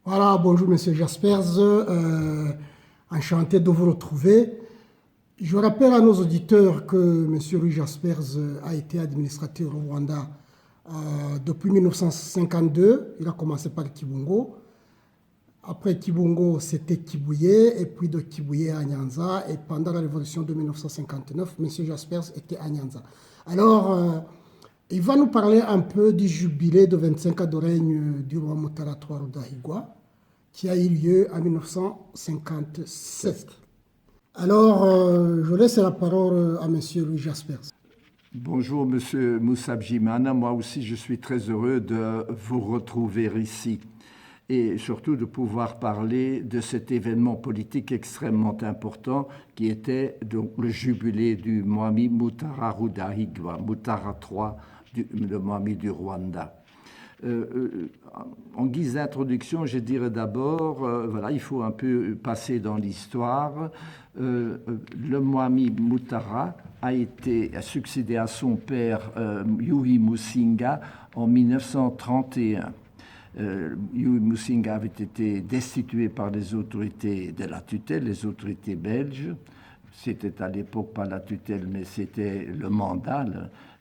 Voilà, bonjour Monsieur Jaspers, enchanté de vous retrouver. Je rappelle à nos auditeurs que Monsieur Louis Jaspers a été administrateur au Rwanda depuis 1952. Il a commencé par Kibungo. Après Kibungo, c'était Kibuye, et puis de Kibuye à Nyanza. Et pendant la révolution de 1959, Monsieur Jaspers était à Nyanza. Alors, il va nous parler un peu du jubilé de 25 ans de règne du roi Mutara III Rudahigwa, qui a eu lieu en 1957. Alors, je laisse la parole à Monsieur Louis Jaspers. Bonjour Monsieur Moussa Bjimana, moi aussi je suis très heureux de vous retrouver ici et surtout de pouvoir parler de cet événement politique extrêmement important qui était donc le jubilé du Mwami Mutara Rudahigwa, Mutara III, le Mwami du Rwanda. En guise d'introduction, je dirais d'abord, voilà, il faut un peu passer dans l'histoire. Le Mwami Mutara a succédé à son père Yuhi Musinga en 1931. Yuhi Musinga avait été destitué par les autorités de la tutelle, les autorités belges. C'était à l'époque pas la tutelle, mais c'était le mandat.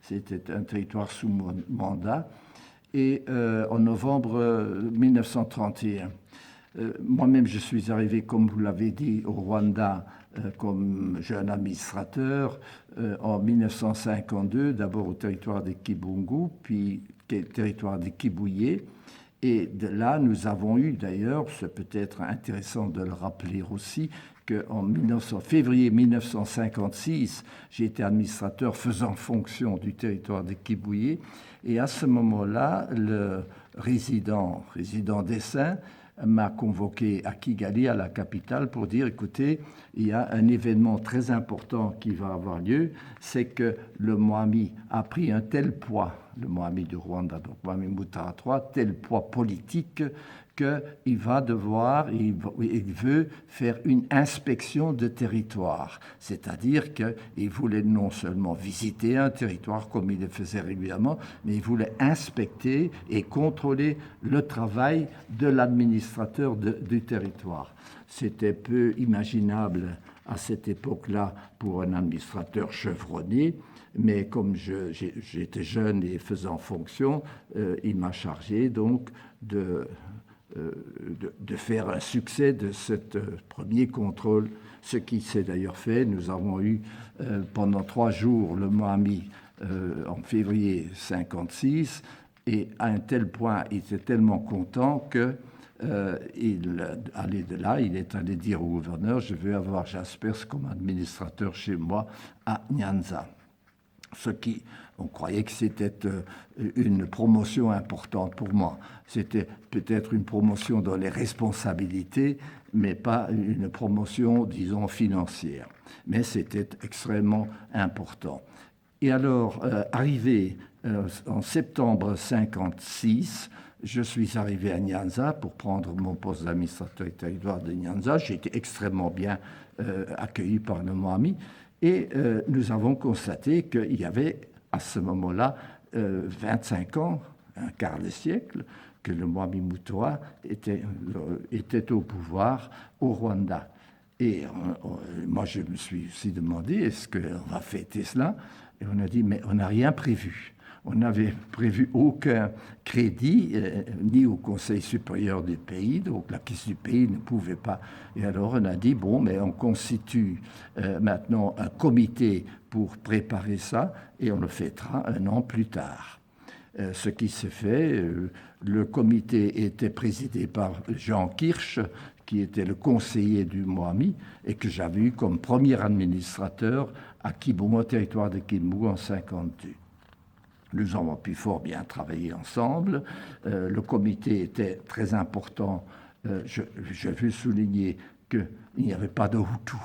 C'était un territoire sous mandat. Et en novembre 1931. Moi-même, je suis arrivé, comme vous l'avez dit, au Rwanda comme jeune administrateur en 1952, d'abord au territoire de Kibungo, puis au territoire de Kibuye. Et de là, nous avons eu d'ailleurs, c'est peut-être intéressant de le rappeler aussi, qu'en février 1956, j'ai été administrateur faisant fonction du territoire de Kibuye. Et à ce moment-là, le résident d'Essin m'a convoqué à Kigali, à la capitale, pour dire, écoutez, il y a un événement très important qui va avoir lieu, c'est que le Mwami a pris un tel poids, le Mwami du Rwanda, donc Mwami Mutara III, tel poids politique qu'il va devoir, il veut faire une inspection de territoire. C'est-à-dire qu'il voulait non seulement visiter un territoire comme il le faisait régulièrement, mais il voulait inspecter et contrôler le travail de l'administrateur du territoire. C'était peu imaginable à cette époque-là pour un administrateur chevronné, mais comme j'étais jeune et faisant fonction, il m'a chargé donc de faire un succès de ce premier contrôle, ce qui s'est d'ailleurs fait. Nous avons eu pendant 3 jours le Mwami en février 1956, et à un tel point, il était tellement content que il allait de là, il est allé dire au gouverneur, je veux avoir Jaspers comme administrateur chez moi à Nyanza. On croyait que c'était une promotion importante pour moi. C'était peut-être une promotion dans les responsabilités, mais pas une promotion, disons, financière. Mais c'était extrêmement important. Et alors, arrivé en septembre 1956, je suis arrivé à Nyanza pour prendre mon poste d'administrateur du territoire de Nyanza. J'ai été extrêmement bien accueilli par le Mwami. Et nous avons constaté qu'il y avait à ce moment-là 25 ans, un quart de siècle, que le Mwami Mutara était au pouvoir au Rwanda. Et moi, je me suis aussi demandé, est-ce qu'on va fêter cela? Et on a dit, mais on n'a rien prévu. On n'avait prévu aucun crédit, ni au Conseil supérieur du pays, donc la caisse du pays ne pouvait pas. Et alors on a dit, bon, mais on constitue maintenant un comité pour préparer ça, et on le fêtera 1 an plus tard. Ce qui s'est fait, le comité était présidé par Jean Kirsch, qui était le conseiller du Mwami, et que j'avais eu comme premier administrateur à Kibungo, au territoire de Kibungo, en 1952. Nous avons pu fort bien travailler ensemble. Le comité était très important. Je veux souligner qu'il n'y avait pas de Hutus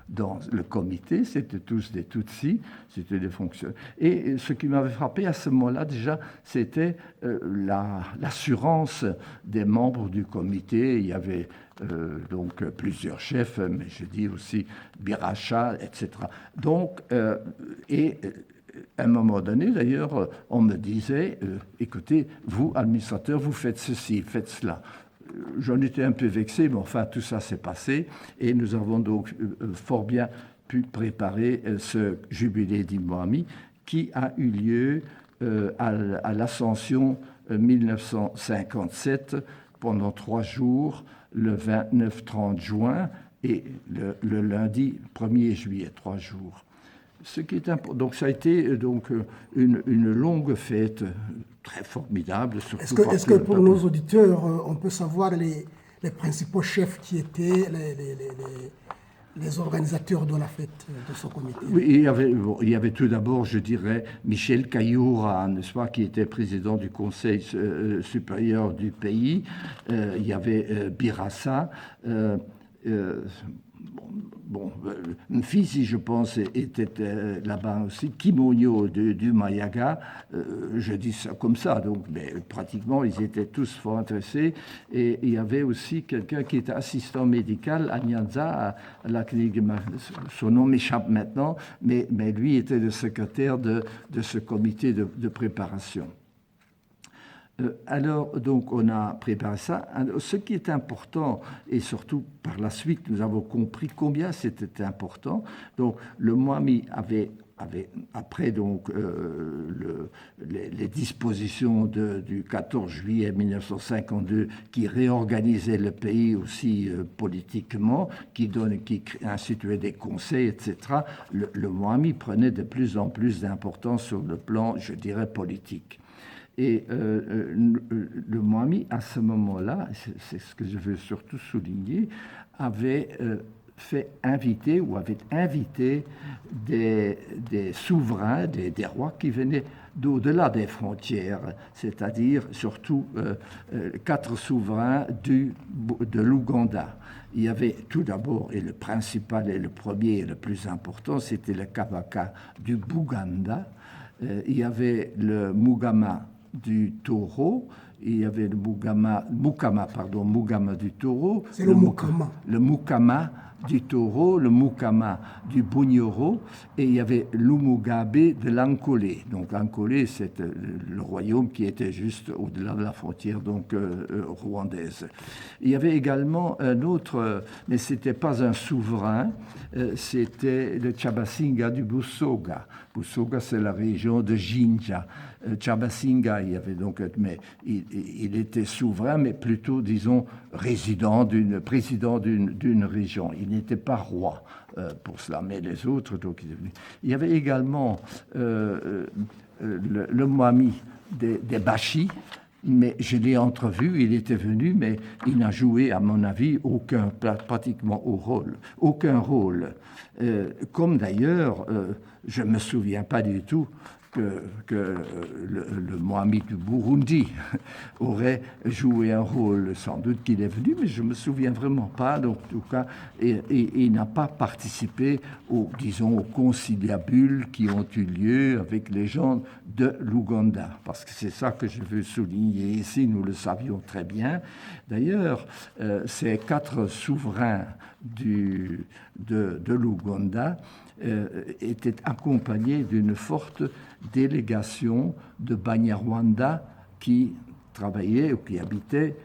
dans le comité, c'était tous des Tutsis, c'était des fonctionnaires. Et ce qui m'avait frappé à ce moment-là déjà, c'était l'assurance des membres du comité. Il y avait donc plusieurs chefs, mais je dis aussi Biracha, etc. Donc, à un moment donné, d'ailleurs, on me disait, écoutez, vous, administrateur, vous faites ceci, faites cela. j'en étais un peu vexé, mais enfin tout ça s'est passé et nous avons donc fort bien pu préparer ce jubilé d'Imoami qui a eu lieu à l'Ascension 1957 pendant 3 jours, le 29-30 juin et le lundi 1er juillet, 3 jours. Ce qui est important, donc ça a été donc une longue fête très formidable. Est-ce que pour nos auditeurs, on peut savoir les principaux chefs qui étaient les organisateurs de la fête de ce comité? Oui, il y avait tout d'abord, je dirais, Michel Cailloura, n'est-ce pas, qui était président du Conseil supérieur du pays. Il y avait Birassa. Mfisi, je pense, était là-bas aussi. Kimonyo du Mayaga, je dis ça comme ça, donc, mais pratiquement, ils étaient tous fort intéressés. Et il y avait aussi quelqu'un qui était assistant médical à Nyanza, à la clinique. Son nom m'échappe maintenant, mais lui était le secrétaire de ce comité de préparation. Alors, donc, on a préparé ça. Ce qui est important, et surtout par la suite, nous avons compris combien c'était important. Donc, le Moami avait après donc, les dispositions du 14 juillet 1952 qui réorganisaient le pays aussi politiquement, qui instituait des conseils, etc., le Moami prenait de plus en plus d'importance sur le plan, je dirais, politique. Et le Moami, à ce moment-là, c'est ce que je veux surtout souligner, avait fait inviter ou avait invité des souverains, des rois qui venaient d'au-delà des frontières, c'est-à-dire surtout 4 souverains de l'Ouganda. Il y avait tout d'abord, et le principal et le premier et le plus important, c'était le Kabaka du Buganda. Il y avait le Mugama du Taureau, il y avait le Mugama du Taureau. C'est le Mukama. Le Mukama du Taureau, le Mukama du Bunyoro, et il y avait l'Umugabe de l'Ankolé. Donc l'Ankolé, c'est le royaume qui était juste au-delà de la frontière donc rwandaise. Il y avait également un autre, mais ce n'était pas un souverain, c'était le Chabasinga du Busoga. Busoga, c'est la région de Jinja. Chabasinga, il y avait donc, mais il était souverain, mais plutôt, disons, président d'une région. Il n'était pas roi pour cela, mais les autres, donc, il y avait également le Moami des Bashi, mais je l'ai entrevu, il était venu, mais il n'a joué, à mon avis, pratiquement aucun rôle. Comme d'ailleurs, je ne me souviens pas du tout que le Moami du Burundi aurait joué un rôle. Sans doute qu'il est venu, mais je ne me souviens vraiment pas. Donc, en tout cas, il n'a pas participé aux conciliabules qui ont eu lieu avec les gens de l'Ouganda. Parce que c'est ça que je veux souligner ici, nous le savions très bien. D'ailleurs, ces 4 souverains de l'Ouganda était accompagné d'une forte délégation de Banyarwanda qui travaillaient ou qui habitaient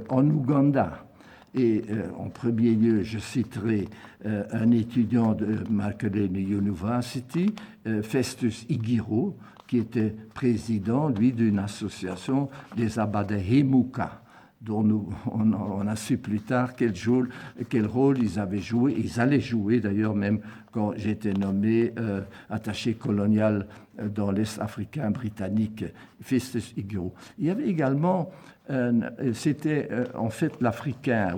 en Ouganda. Et en premier lieu, je citerai un étudiant de Makerere University, Festus Igiro, qui était président, lui, d'une association des Abadahemuka, dont on a su plus tard quel rôle ils avaient joué. Ils allaient jouer d'ailleurs même quand j'étais nommé attaché colonial dans l'Est africain britannique, Festus Igiro. Il y avait également, c'était en fait l'Africain,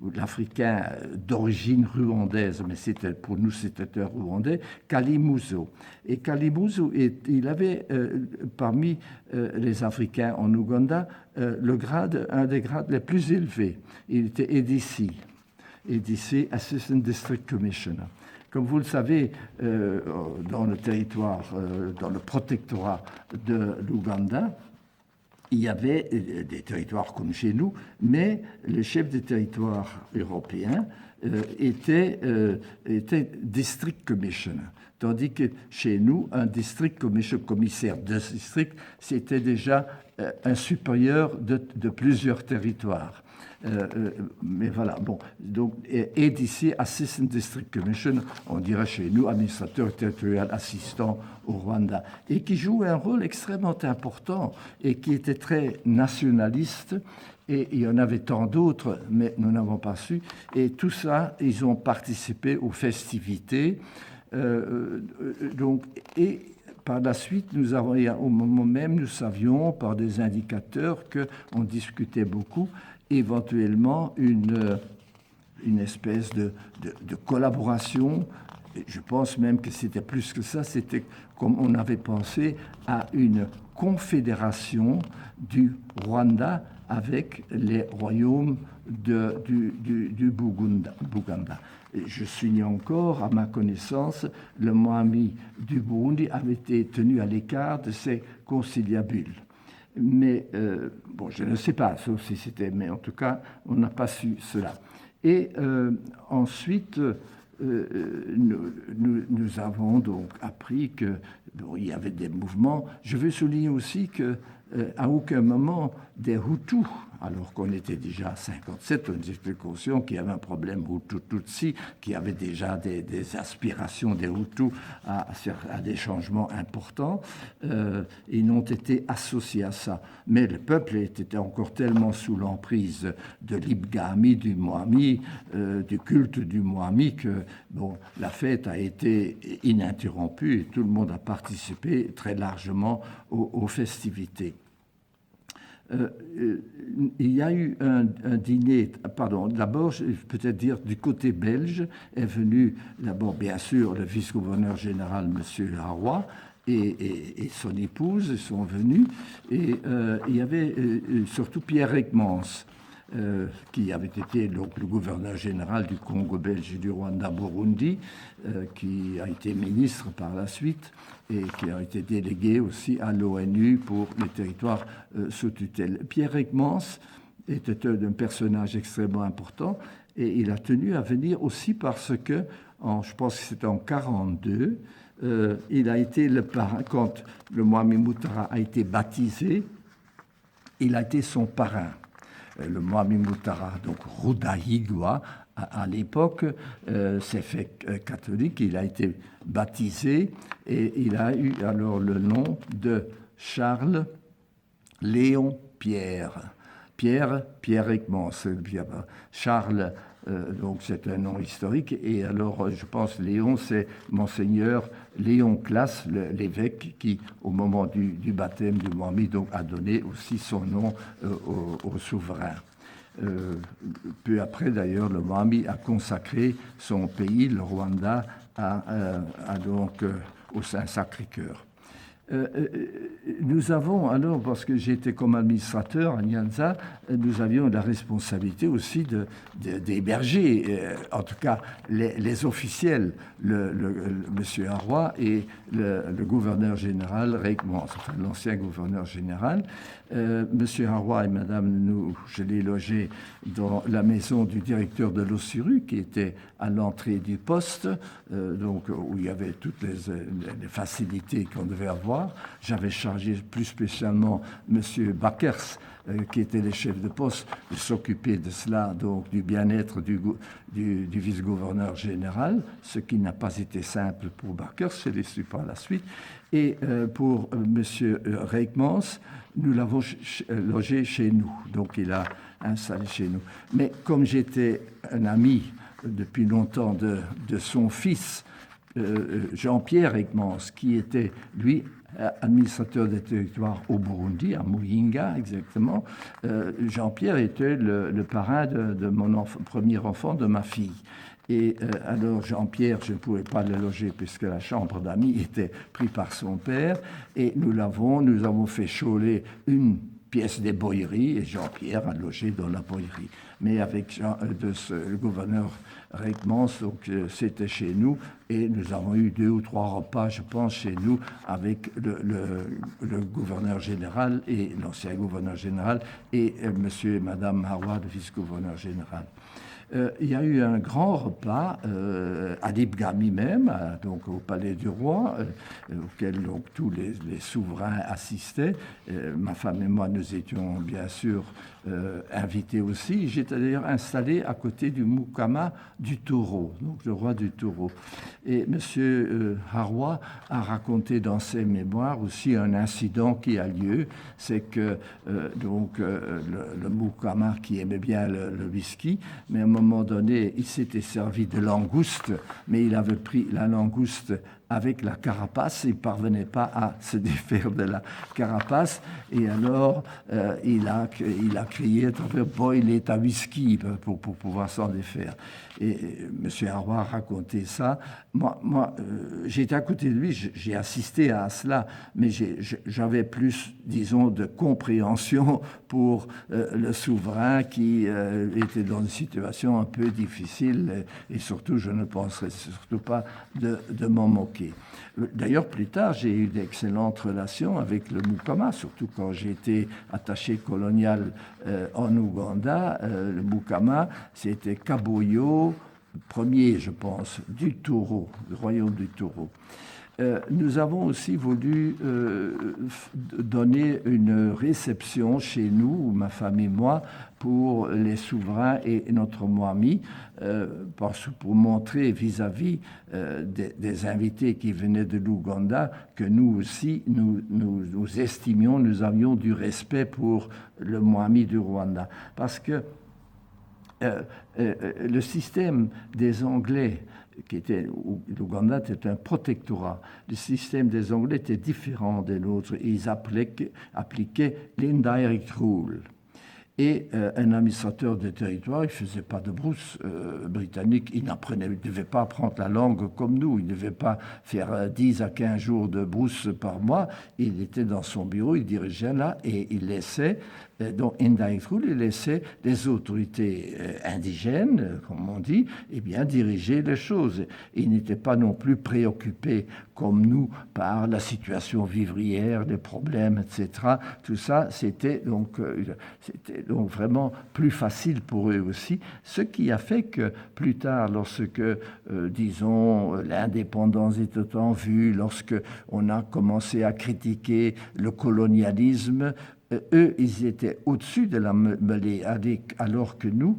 ou l'Africain d'origine rwandaise, mais pour nous c'était un Rwandais, Kalimuzo. Et Kalimuzo, il avait parmi les Africains en Ouganda un des grades les plus élevés. Il était ADC, Assistant District Commissioner. Comme vous le savez, dans le territoire, dans le protectorat de l'Ouganda, il y avait des territoires comme chez nous, mais le chef des territoires européens était district commissioner. Tandis que chez nous, un district commissaire de district, c'était déjà un supérieur de plusieurs territoires. Mais voilà, bon. Donc, et d'ici Assistant District Commission, on dirait chez nous, administrateur territorial assistant au Rwanda, et qui joue un rôle extrêmement important et qui était très nationaliste. Et il y en avait tant d'autres, mais nous n'avons pas su. Et tout ça, ils ont participé aux festivités. Donc, et par la suite, nous avons, au moment même, nous savions par des indicateurs qu'on discutait beaucoup, éventuellement une espèce de collaboration. Je pense même que c'était plus que ça, c'était comme on avait pensé à une confédération du Rwanda avec les royaumes du Buganda. Je souligne encore, à ma connaissance, le Mwami du Burundi avait été tenu à l'écart de ces conciliabules. Mais, bon, je ne sais pas, sauf si c'était, mais en tout cas, on n'a pas su cela. Et ensuite, nous avons donc appris qu'il y avait des mouvements. Je veux souligner aussi qu'à aucun moment des Hutus, alors qu'on était déjà à 57, on était conscient qu'il y avait un problème Hutu-Tutsi, qu'il y avait déjà des aspirations des Hutus à des changements importants, ils n'ont été associés à ça. Mais le peuple était encore tellement sous l'emprise de l'Ibgami, du Mwami, du culte du Mwami, que bon, la fête a été ininterrompue et tout le monde a participé très largement aux festivités. Il y a eu un dîner, pardon, d'abord, je vais peut-être dire du côté belge, est venu d'abord, bien sûr, le vice-gouverneur général, M. Harwa, et son épouse sont venus, et il y avait surtout Pierre Ekmans, qui avait été donc, le gouverneur général du Congo belge et du Rwanda-Burundi, qui a été ministre par la suite et qui a été délégué aussi à l'ONU pour les territoires sous tutelle. Pierre Ekmans était un personnage extrêmement important et il a tenu à venir aussi parce que, je pense que c'était en 1942, il a été le parrain, quand le Mwami Mutara a été baptisé, il a été son parrain. Le Mwami Mutara, donc Rudahigwa, à l'époque, s'est fait catholique, il a été baptisé et il a eu alors le nom de Charles Léon Pierre. Pierre Ekmans, Charles, donc c'est un nom historique, et alors je pense Léon, c'est Monseigneur Léon Classe, l'évêque qui, au moment du baptême du Mwami, donc, a donné aussi son nom au souverain. Peu après, d'ailleurs, le Mwami a consacré son pays, le Rwanda, donc, au Saint-Sacré-Cœur. Nous avons alors, parce que j'étais comme administrateur à Nyanza, nous avions la responsabilité aussi d'héberger, en tout cas les officiels, M. Harwa et le gouverneur général Reikmans, enfin l'ancien gouverneur général. M. Harwa et Madame, je l'ai logé dans la maison du directeur de l'Ossuru, qui était à l'entrée du poste, donc où il y avait toutes les facilités qu'on devait avoir. J'avais chargé plus spécialement M. Bakers, qui était le chef de poste, de s'occuper de cela, donc du bien-être du vice-gouverneur général, ce qui n'a pas été simple pour Bakers, je l'ai su par la suite. Et pour M. Reikmans, nous l'avons logé chez nous, donc il a installé chez nous. Mais comme j'étais un ami depuis longtemps de son fils, Jean-Pierre Reikmans, qui était, lui, administrateur des territoires au Burundi, à Muyinga exactement, Jean-Pierre était le parrain de mon premier enfant, de ma fille. Et alors Jean-Pierre, je ne pouvais pas le loger puisque la chambre d'amis était prise par son père, et nous avons fait chauler une pièce des boyeries, et Jean-Pierre a logé dans la boyerie. Mais avec le gouverneur Reikmans, donc c'était chez nous, et nous avons eu 2 ou 3 repas, je pense, chez nous, avec le gouverneur général et l'ancien gouverneur général, et monsieur et madame Harwa, le vice-gouverneur général. il y a eu un grand repas à Libgami même, donc au Palais du Roi, auquel donc, tous les souverains assistaient. Ma femme et moi, nous étions bien sûr invités aussi. J'étais d'ailleurs installé à côté du Mukama du Taureau, donc le roi du Taureau. Et M. Harwa a raconté dans ses mémoires aussi un incident qui a lieu, c'est que le Mukama qui aimait bien le whisky, mais à un moment donné, il s'était servi de langouste, mais il avait pris la langouste avec la carapace, il ne parvenait pas à se défaire de la carapace, et alors il a crié « Boil it à whisky » pour pouvoir s'en défaire. Et M. Harwa a raconté ça. Moi j'étais à côté de lui, j'ai assisté à cela, mais j'avais plus, disons, de compréhension pour le souverain qui était dans une situation un peu difficile, et surtout, je ne penserais surtout pas de m'en moquer. D'ailleurs, plus tard, j'ai eu d'excellentes relations avec le Mukama, surtout quand j'ai été attaché colonial en Ouganda. Le Mukama, c'était Kaboyo, premier, je pense, du Taureau, du royaume du Taureau. Nous avons aussi voulu donner une réception chez nous, ma femme et moi, pour les souverains et notre Mwami, pour montrer vis-à-vis des invités qui venaient de l'Ouganda que nous aussi, nous estimions, nous avions du respect pour le Mwami du Rwanda. Parce que le système des Anglais, l'Ouganda était un protectorat. Le système des Anglais était différent des nôtres. Ils appliquaient l'indirect rule. Et un administrateur de territoire, il ne faisait pas de brousse britannique, il ne devait pas apprendre la langue comme nous, il ne devait pas faire 10 à 15 jours de brousse par mois. Il était dans son bureau, il dirigeait là et il laissait, donc indirect rule, il laissait les autorités indigènes, comme on dit, eh bien, diriger les choses. Il n'était pas non plus préoccupé comme nous par la situation vivrière, les problèmes, etc. Tout ça, c'était donc vraiment plus facile pour eux aussi, ce qui a fait que plus tard, lorsque, disons, l'indépendance était en vue, lorsque on a commencé à critiquer le colonialisme, eux, ils étaient au-dessus de la mêlée, alors que nous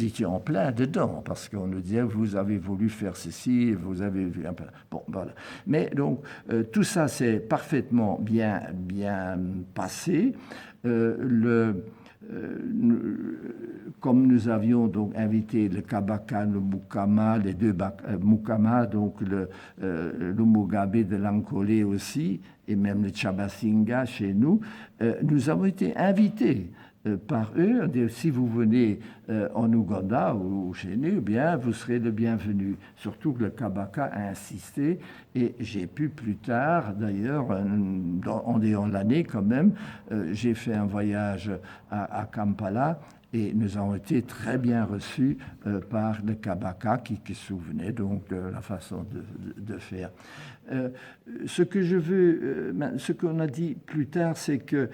étions en plein dedans, parce qu'on nous disait, vous avez voulu faire ceci, vous avez vu un peu... Bon, voilà. Mais donc, tout ça s'est parfaitement bien passé. Comme nous avions donc invité le Kabaka, le Mukama, les deux Mukama, donc le Mugabe de l'Ankolé aussi, et même le Chabasinga chez nous, nous avons été invités par eux, si vous venez en Ouganda ou chez nous, bien, vous serez le bienvenu. Surtout que le Kabaka a insisté, et j'ai pu plus tard, d'ailleurs, en ayant l'année quand même, j'ai fait un voyage à Kampala, et nous avons été très bien reçus par le Kabaka qui se souvenait donc de la façon de faire. Ce que je veux, ce qu'on a dit plus tard, c'est que,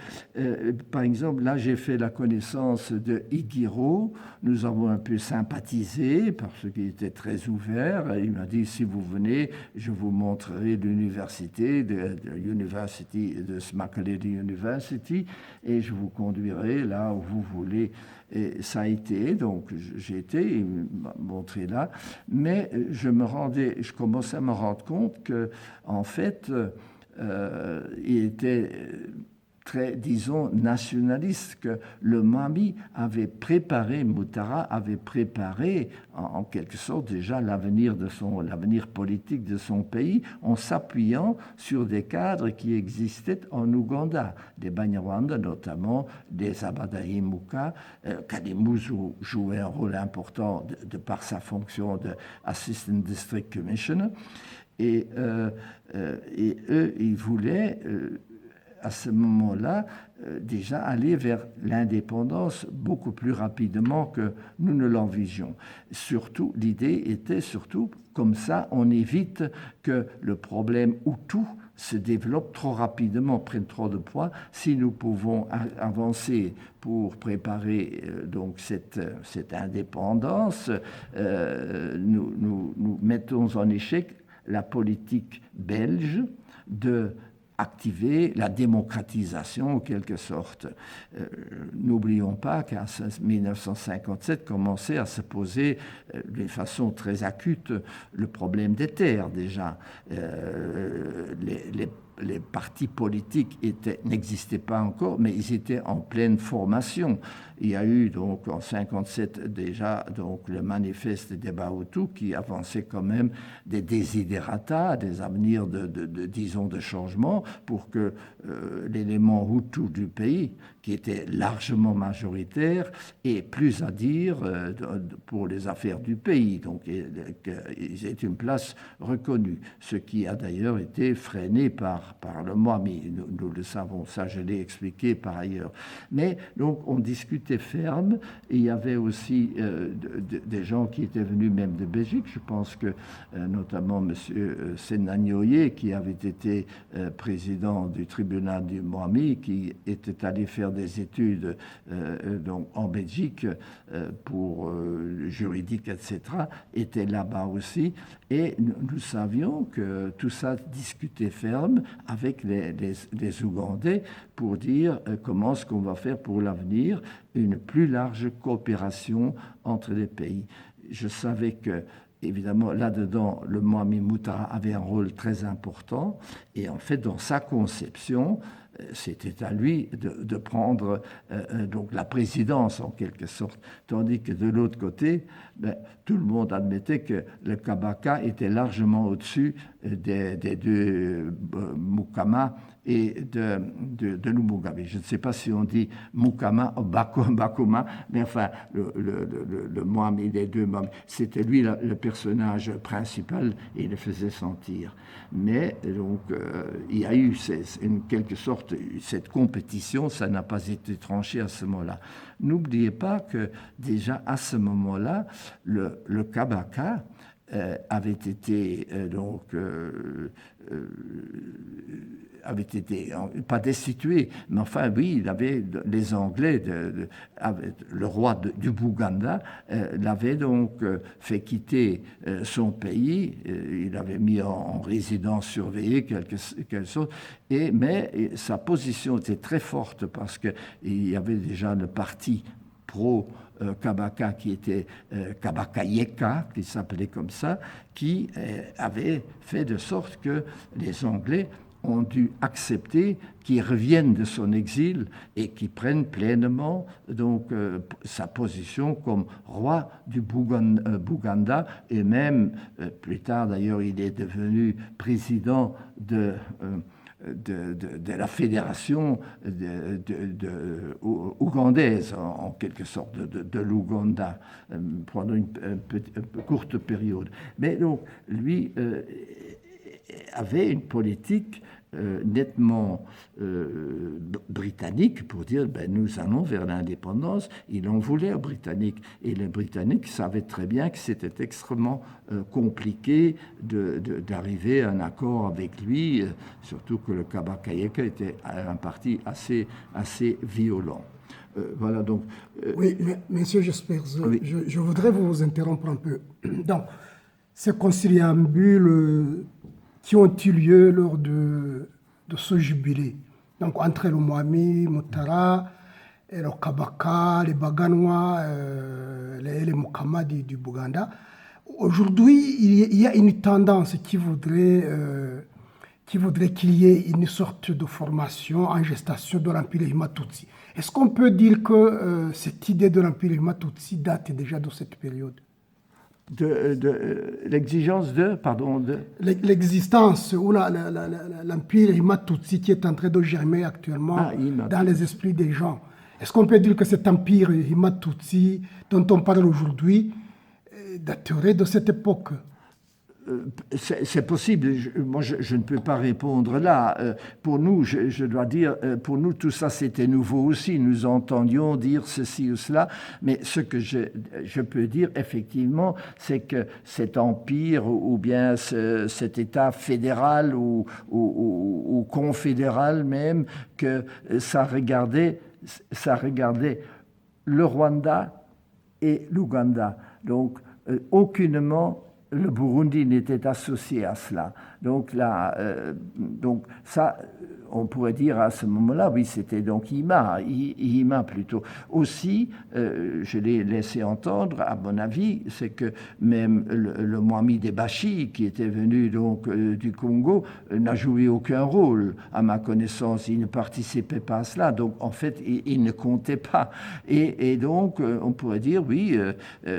par exemple, là, j'ai fait la connaissance de Igiro. Nous avons un peu sympathisé parce qu'il était très ouvert. Il m'a dit, si vous venez, je vous montrerai l'université, de Smakaledi University, et je vous conduirai là où vous voulez. Et ça a été, donc j'ai été, il m'a montré là, mais je commençais à me rendre compte que, en fait, il était très, disons, nationaliste, que le Mami avait préparé, Mutara avait préparé en quelque sorte déjà l'avenir politique de son pays en s'appuyant sur des cadres qui existaient en Ouganda, des Banyarwanda notamment, des Abadahimuka. Kademuzu jouait un rôle important de par sa fonction d'Assistant District Commissioner, et eux, ils voulaient à ce moment-là, déjà aller vers l'indépendance beaucoup plus rapidement que nous ne l'envisions. Surtout, l'idée était surtout, comme ça, on évite que le problème Hutu se développent trop rapidement, prennent trop de poids. Si nous pouvons avancer pour préparer donc cette indépendance, nous mettons en échec la politique belge de activer la démocratisation en quelque sorte. N'oublions pas qu'en 1957 commençait à se poser d'une façon très acute le problème des terres déjà. Les partis politiques n'existaient pas encore, mais ils étaient en pleine formation. Il y a eu donc en 1957 déjà donc, le manifeste des Bahutu qui avançait quand même des desiderata, des avenirs disons, de changement pour que l'élément Hutu du pays, qui était largement majoritaire, ait plus à dire pour les affaires du pays. Donc ils aient une place reconnue, ce qui a d'ailleurs été freiné par le Mwami. Nous le savons, ça je l'ai expliqué par ailleurs. Mais donc on discutait ferme. Il y avait aussi des gens qui étaient venus même de Belgique. Je pense que notamment M. Senagnoye, qui avait été président du tribunal du Mwami, qui était allé faire des études donc en Belgique pour juridique, etc., était là-bas aussi. Et nous savions que tout ça discutait ferme avec les Ougandais pour dire comment est-ce qu'on va faire pour l'avenir, une plus large coopération entre les pays. Je savais que, évidemment, là-dedans, le Mwami Mutara avait un rôle très important et en fait, dans sa conception, c'était à lui de prendre donc la présidence en quelque sorte, tandis que de l'autre côté, tout le monde admettait que le Kabaka était largement au-dessus des deux Mukama et de Lumugabe. Je ne sais pas si on dit Mukama ou Bakuma, mais enfin, le Mwami des deux Mwami, c'était lui le personnage principal et il le faisait sentir. Mais donc, il y a eu en quelque sorte cette compétition, ça n'a pas été tranché à ce moment-là. N'oubliez pas que déjà à ce moment-là, le Kabaka avait été avait été pas destitué, mais enfin oui, il avait les Anglais, le roi du Bouganda l'avait donc fait quitter son pays, il l'avait mis en résidence surveillée quelque chose, mais sa position était très forte parce qu'il y avait déjà le parti pro-Kabaka qui était Kabaka Yeka, qui s'appelait comme ça, qui avait fait de sorte que les Anglais ont dû accepter qu'il revienne de son exil et qu'il prenne pleinement donc, sa position comme roi du Bouganda et même, plus tard d'ailleurs, il est devenu président de la fédération ougandaise, en quelque sorte, de l'Ouganda, pendant une courte période. Mais donc, lui avait une politique nettement britannique pour dire nous allons vers l'indépendance. Il en voulait aux Britanniques. Et les Britanniques savaient très bien que c'était extrêmement compliqué d'arriver à un accord avec lui, surtout que le Kabaka Yeka était un parti assez violent. Voilà donc. Oui, mais, monsieur Jaspers, oui. Je voudrais vous interrompre un peu. Donc, ces conciliabules qui ont eu lieu lors de ce jubilé, donc entre le Mwami Mutara, et le Kabaka, les Baganwa, les Mukama du Bouganda. Aujourd'hui, il y a une tendance qui voudrait qu'il y ait une sorte de formation en gestation de l'Empire Hutu-Tutsi. Est-ce qu'on peut dire que cette idée de l'Empire Hutu-Tutsi date déjà de cette période? L'exigence de l'existence ou l'Empire Hutu-Tutsi qui est en train de germer actuellement dans les esprits des gens. Est-ce qu'on peut dire que cet Empire Hutu-Tutsi dont on parle aujourd'hui daterait de cette époque? C'est possible. Moi, je ne peux pas répondre là. Pour nous, je dois dire, pour nous, tout ça, c'était nouveau aussi. Nous entendions dire ceci ou cela. Mais ce que je peux dire, effectivement, c'est que cet empire ou bien cet État fédéral ou confédéral même, que ça regardait le Rwanda et l'Ouganda. Donc, aucunement le Burundi n'était associé à cela. Donc là, donc ça, on pourrait dire à ce moment-là, oui, c'était donc Hima plutôt. Aussi, je l'ai laissé entendre, à mon avis, c'est que même le Mwami Debashi, qui était venu donc du Congo, n'a joué aucun rôle, à ma connaissance. Il ne participait pas à cela. Donc, en fait, il ne comptait pas. Et donc, on pourrait dire, oui,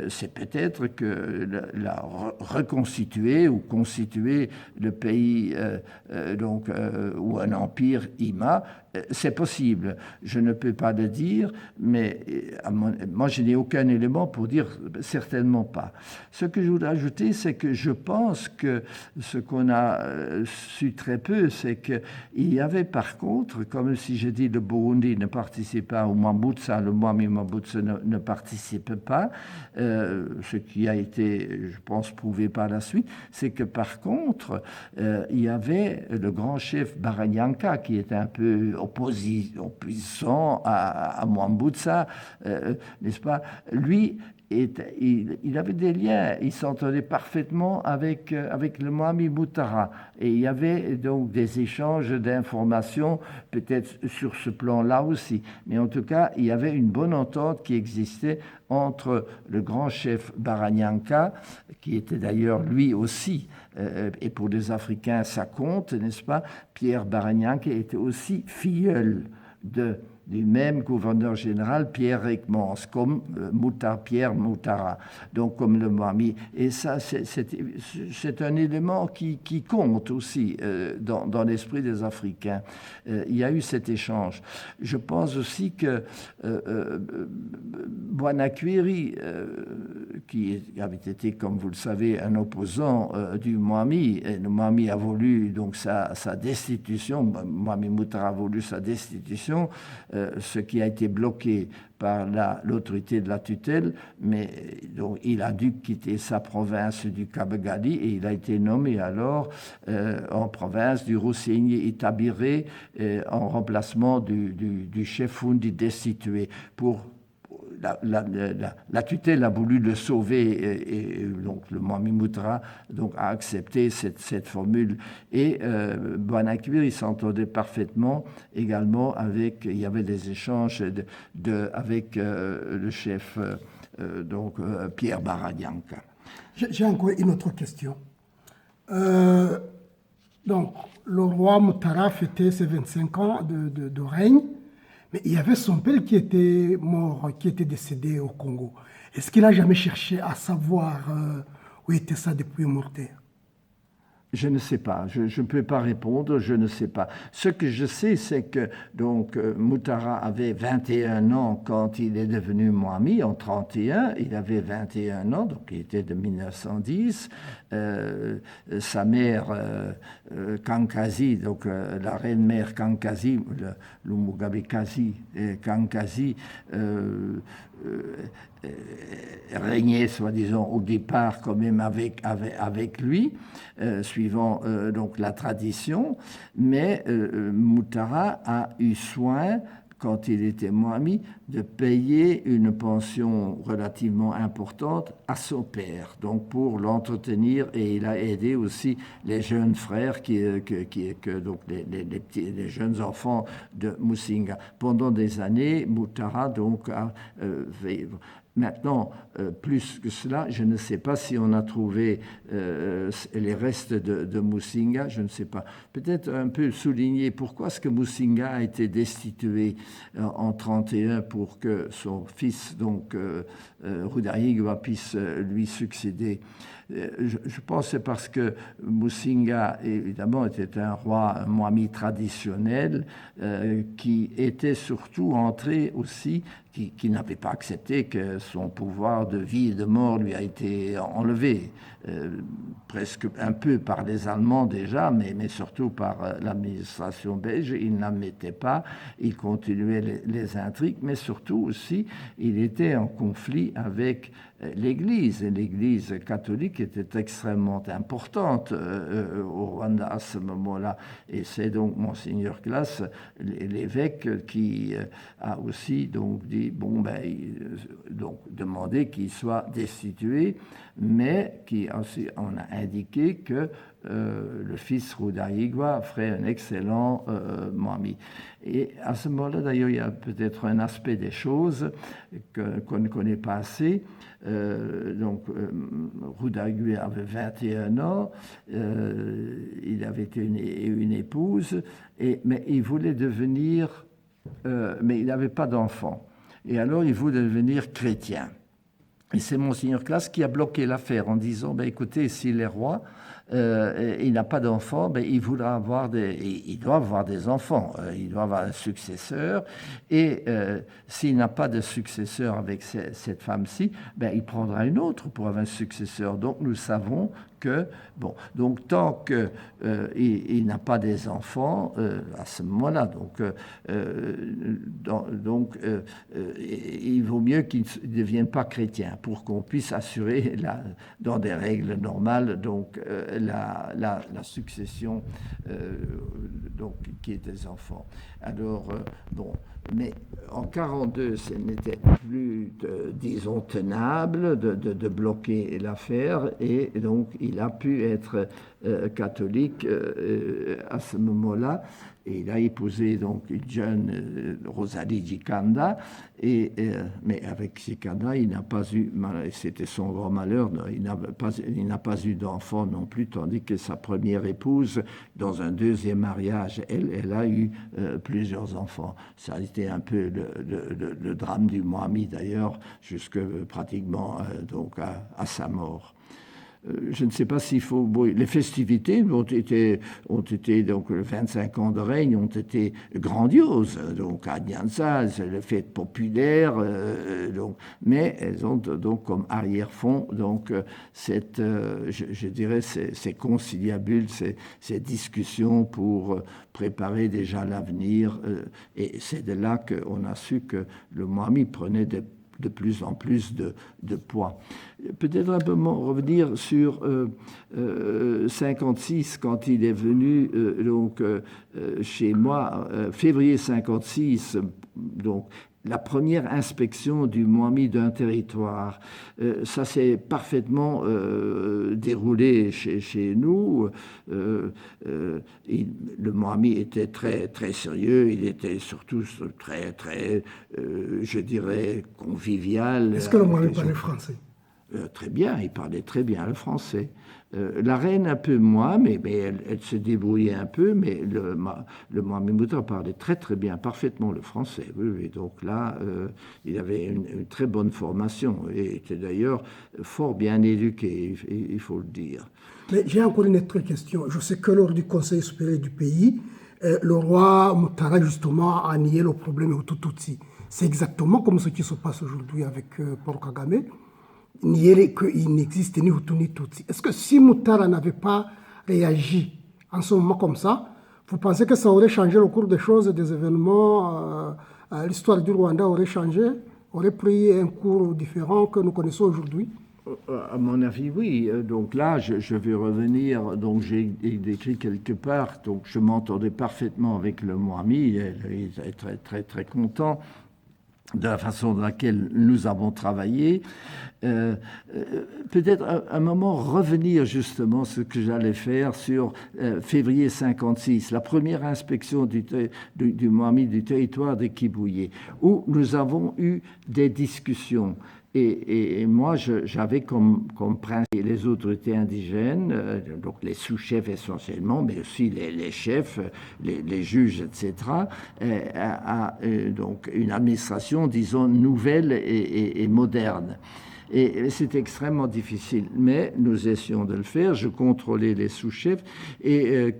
c'est peut-être que la reconstituer ou constituer le pays ou un empire Hima, c'est possible. Je ne peux pas le dire, mais moi, je n'ai aucun élément pour dire certainement pas. Ce que je voudrais ajouter, c'est que je pense que ce qu'on a su très peu, c'est qu'il y avait par contre, comme si je dis le Burundi ne participe pas au Mwambutsa, le Mwami Mwambutsa ne participe pas, ce qui a été, je pense, prouvé par la suite, c'est que par contre, il y avait le grand chef Baranyanka qui était un peu opposant à Mwambutsa, n'est-ce pas? Lui, il avait des liens, il s'entendait parfaitement avec le Mwami Mutara. Et il y avait donc des échanges d'informations, peut-être sur ce plan-là aussi. Mais en tout cas, il y avait une bonne entente qui existait entre le grand chef Baranyanka, qui était d'ailleurs lui aussi, et pour les Africains ça compte, n'est-ce pas? Pierre Baranyanka était aussi filleul du même gouverneur général, Pierre Ekmans, comme Pierre Mutara, donc comme le Mwami. Et ça, c'est un élément qui compte aussi dans l'esprit des Africains. Il y a eu cet échange. Je pense aussi que Bwanakweli, qui avait été, comme vous le savez, un opposant du Mwami, et le Mwami a voulu donc sa destitution, Mwami Mutara a voulu sa destitution, ce qui a été bloqué par l'autorité de la tutelle, mais donc, il a dû quitter sa province du Kabegali et il a été nommé alors en province du Rusigny Itabiré en remplacement du chef Fundi destitué pour la tutelle a voulu le sauver et donc le Mwami Mutara donc a accepté cette formule et Bwanakweli s'entendait parfaitement également il y avait des échanges avec le chef Pierre Baranyanka. J'ai encore une autre question. Donc le roi Mutara fêtait ses 25 ans de règne. Mais il y avait son père qui était mort, qui était décédé au Congo. Est-ce qu'il n'a jamais cherché à savoir où était sa dépouille mortelle? Je ne sais pas, je ne peux pas répondre, je ne sais pas. Ce que je sais, c'est que donc Mutara avait 21 ans quand il est devenu Mwami, en 1931, il avait 21 ans, donc il était de 1910. Sa mère, Kankazi, donc la reine-mère Kankazi, Lumugabekazi Kankazi, régnait, soi-disant, au départ quand même avec lui, suivant donc la tradition, mais Mutara a eu soin, quand il était Mwami, de payer une pension relativement importante à son père, donc pour l'entretenir, et il a aidé aussi les jeunes frères, donc les jeunes enfants de Musinga. Pendant des années, Mutara donc a Maintenant, plus que cela, je ne sais pas si on a trouvé les restes de Musinga, je ne sais pas. Peut-être un peu souligner pourquoi est-ce que Musinga a été destitué en 1931 pour que son fils, donc Rudahigwa, puisse lui succéder. Je pense que c'est parce que Musinga, évidemment, était un roi, un Mwami traditionnel, qui était surtout entré aussi, qui n'avait pas accepté que son pouvoir de vie et de mort lui a été enlevé, presque un peu par les Allemands déjà, mais surtout par l'administration belge. Il n'admettait pas, il continuait les intrigues, mais surtout aussi, il était en conflit avec l'Église. Et l'Église catholique était extrêmement importante au Rwanda à ce moment-là. Et c'est donc Monseigneur Classe, l'évêque, qui a aussi donc dit, donc demandé qu'il soit destitué, mais qui aussi on a indiqué que le fils Rudahigwa ferait un excellent Mwami. Et à ce moment-là, d'ailleurs, il y a peut-être un aspect des choses qu'on ne connaît pas assez. Rudahigwa avait 21 ans, il avait une épouse, mais il voulait devenir, mais il n'avait pas d'enfant. Et alors, il voulait devenir chrétien. Et c'est Monseigneur Classe qui a bloqué l'affaire en disant, écoutez, s'il est roi, il n'a pas d'enfant, il voudra avoir il doit avoir des enfants, il doit avoir un successeur, et s'il n'a pas de successeur avec cette femme-ci, il prendra une autre pour avoir un successeur. Donc nous savons que, donc tant qu'il n'a pas des enfants, à ce moment-là, il vaut mieux qu'il ne devienne pas chrétien pour qu'on puisse assurer, dans des règles normales, donc la succession qui est des enfants. Alors, mais en 1942, ce n'était plus, disons, tenable de bloquer l'affaire, et donc il a pu être catholique à ce moment-là. Et il a épousé donc une jeune Rosalie Gikanda, mais avec Gikanda, il n'a pas eu, c'était son grand malheur, il n'a pas eu d'enfant non plus, tandis que sa première épouse, dans un deuxième mariage, elle a eu plusieurs enfants. Ça a été un peu le drame du Mwami d'ailleurs, jusque pratiquement à sa mort. Je ne sais pas s'il faut... les festivités ont été donc 25 ans de règne ont été grandioses. Donc à Nyanza, c'est les fêtes populaires, mais elles ont donc comme arrière-fond je dirais ces conciliabules, ces discussions pour préparer déjà l'avenir. Et c'est de là qu'on a su que le Mwami prenait de plus en plus de poids. Peut-être un peu revenir sur 56, quand il est venu chez moi, février 56, donc la première inspection du Mwami d'un territoire. Ça s'est parfaitement déroulé chez nous. Le Mwami était très, très sérieux, il était surtout très, très, je dirais, convivial. Est-ce que le Mwami parlait français ? Très bien, il parlait très bien le français. La reine un peu moins, mais elle se débrouillait un peu, mais le Mwami Mutara parlait très très bien, parfaitement le français. Oui. Donc là, il avait une très bonne formation et était d'ailleurs fort bien éduqué, il faut le dire. Mais j'ai encore une autre question. Je sais que lors du Conseil supérieur du pays, le roi Mutara justement a nié le problème Hutu-Tutsi. C'est exactement comme ce qui se passe aujourd'hui avec Paul Kagame. Nier qu'il n'existe ni Hutu ni Tutsi. Est-ce que si Mutara n'avait pas réagi en ce moment comme ça, vous pensez que ça aurait changé le cours des choses, des événements, l'histoire du Rwanda aurait changé, aurait pris un cours différent que nous connaissons aujourd'hui? À mon avis, oui. Donc là, je vais revenir. Donc j'ai écrit quelque part. Donc je m'entendais parfaitement avec le Mwami. Il était très, très, très content de la façon dans laquelle nous avons travaillé. Peut-être un moment revenir justement ce que j'allais faire sur février 56, la première inspection du Mwami du territoire de Kibuye, où nous avons eu des discussions. Et moi, j'avais comme principe les autorités indigènes, donc les sous-chefs essentiellement, mais aussi les chefs, les juges, etc., donc une administration, disons, nouvelle et moderne. Et c'était extrêmement difficile. Mais nous essayons de le faire. Je contrôlais les sous-chefs. Et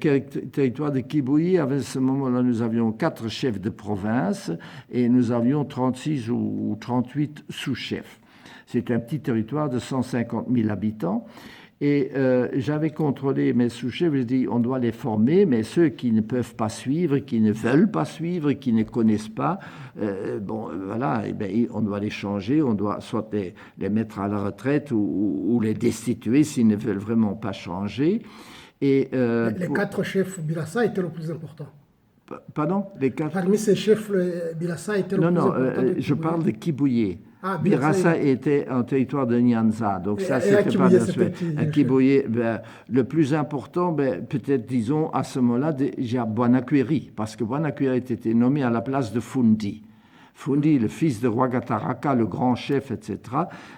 territoire de Kibouyi, à ce moment-là, nous avions 4 chefs de province et nous avions 36 ou 38 sous-chefs. C'est un petit territoire de 150 000 habitants. Et j'avais contrôlé mes sous-chefs, je dis on doit les former, mais ceux qui ne peuvent pas suivre, qui ne veulent pas suivre, qui ne connaissent pas, voilà, on doit les changer, on doit soit les mettre à la retraite ou les destituer s'ils ne veulent vraiment pas changer. Et, les 4 chefs Bilassa étaient le plus important. Pardon, les 4... Parmi ces chefs, Bilassa était le plus important. Non, je parle de Kibouye. Birassa était un territoire de Nyanza, donc ça c'était pas un Kibouye. Le plus important, peut-être disons à ce moment-là, déjà Boanakweri, parce que Boanakweri était nommé à la place de Fundi. Fundi, le fils de Rwagataraka, le grand chef, etc.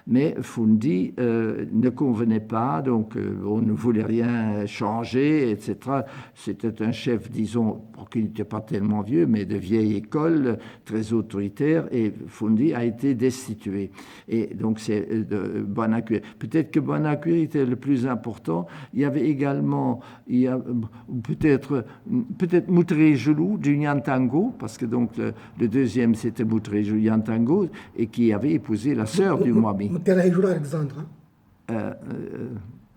Mais Fundi ne convenait pas, donc on ne voulait rien changer, etc. C'était un chef, disons, qui n'était pas tellement vieux, mais de vieille école, très autoritaire, et Fundi a été destitué. Et donc c'est Boanakweri. Peut-être que Boanakweri était le plus important. Il y avait également, peut-être Moutere-Gelou du Nyantango, parce que donc le deuxième c'était Moutere-Gelou Nyantango, et qui avait épousé la sœur du Mwami. Moutere-Gelou Alexandre.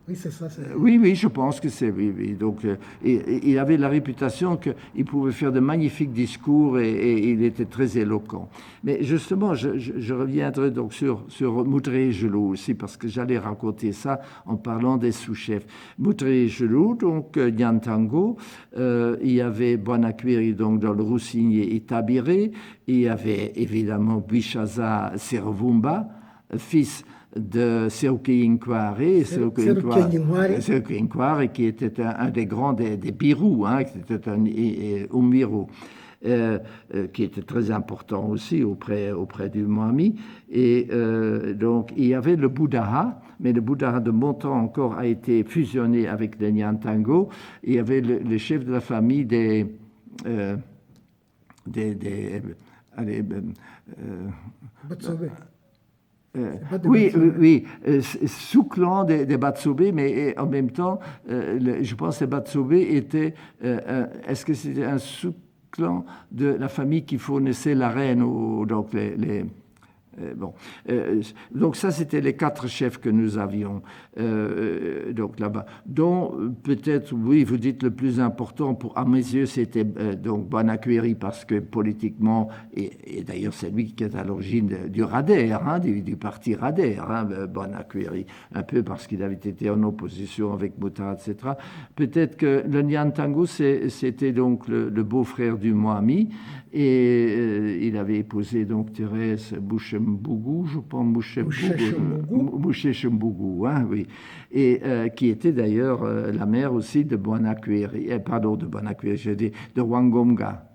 Oui, c'est ça. Oui, je pense que c'est... Oui. Donc, il avait la réputation qu'il pouvait faire de magnifiques discours et il était très éloquent. Mais justement, je reviendrai donc sur Moutere-Gelou aussi, parce que j'allais raconter ça en parlant des sous-chefs. Moutere-Gelou, donc Nyantango, il y avait Boanakweri, donc dans le Roussinier et Tabiré, il y avait évidemment Bwishaza Servumba, fils de Seruki Inkware, qui était un des grands des Birou, qui était un Umiru, qui était très important aussi auprès du Mwami. Et donc, il y avait le Boudaha, mais le Boudaha de Montan encore a été fusionné avec le Nyantango. Il y avait le chef de la famille des sous-clan des Batsobe, mais en même temps, je pense que les Batsobe étaient... est-ce que c'était un sous-clan de la famille qui fournissait la reine, donc donc ça, c'était les 4 chefs que nous avions donc là-bas. Dont peut-être, oui, vous dites le plus important, à mes yeux, c'était donc Boanakweri, parce que politiquement, et d'ailleurs c'est lui qui est à l'origine du Rader, du parti Rader, Boanakweri, un peu parce qu'il avait été en opposition avec Mouta, etc. Peut-être que le Nyantango, c'était donc le beau-frère du Mwami, et il avait épousé donc Thérèse Bouchembougou, je pense, Bouchembougou, oui, et qui était d'ailleurs la mère aussi de Boanakweri, de Wangomga.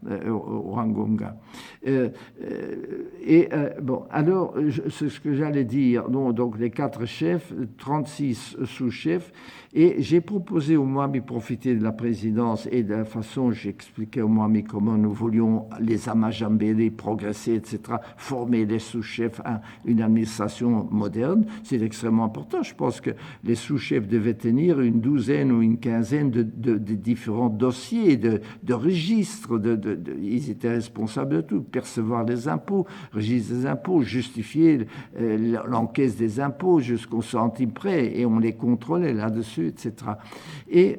Alors, ce que j'allais dire, donc les 4 chefs, 36 sous-chefs, et j'ai proposé au Mwami profiter de la présidence et de la façon, j'expliquais au Mwami comment nous voulions les Amajambélé progresser, etc., former les sous-chefs à une administration moderne. C'est extrêmement important. Je pense que les sous-chefs devaient tenir une douzaine ou une quinzaine de différents dossiers, de registres. Ils étaient responsables de tout, percevoir les impôts, registre des impôts, justifier l'encaisse des impôts jusqu'au centime près, et on les contrôlait là-dessus, etc. Et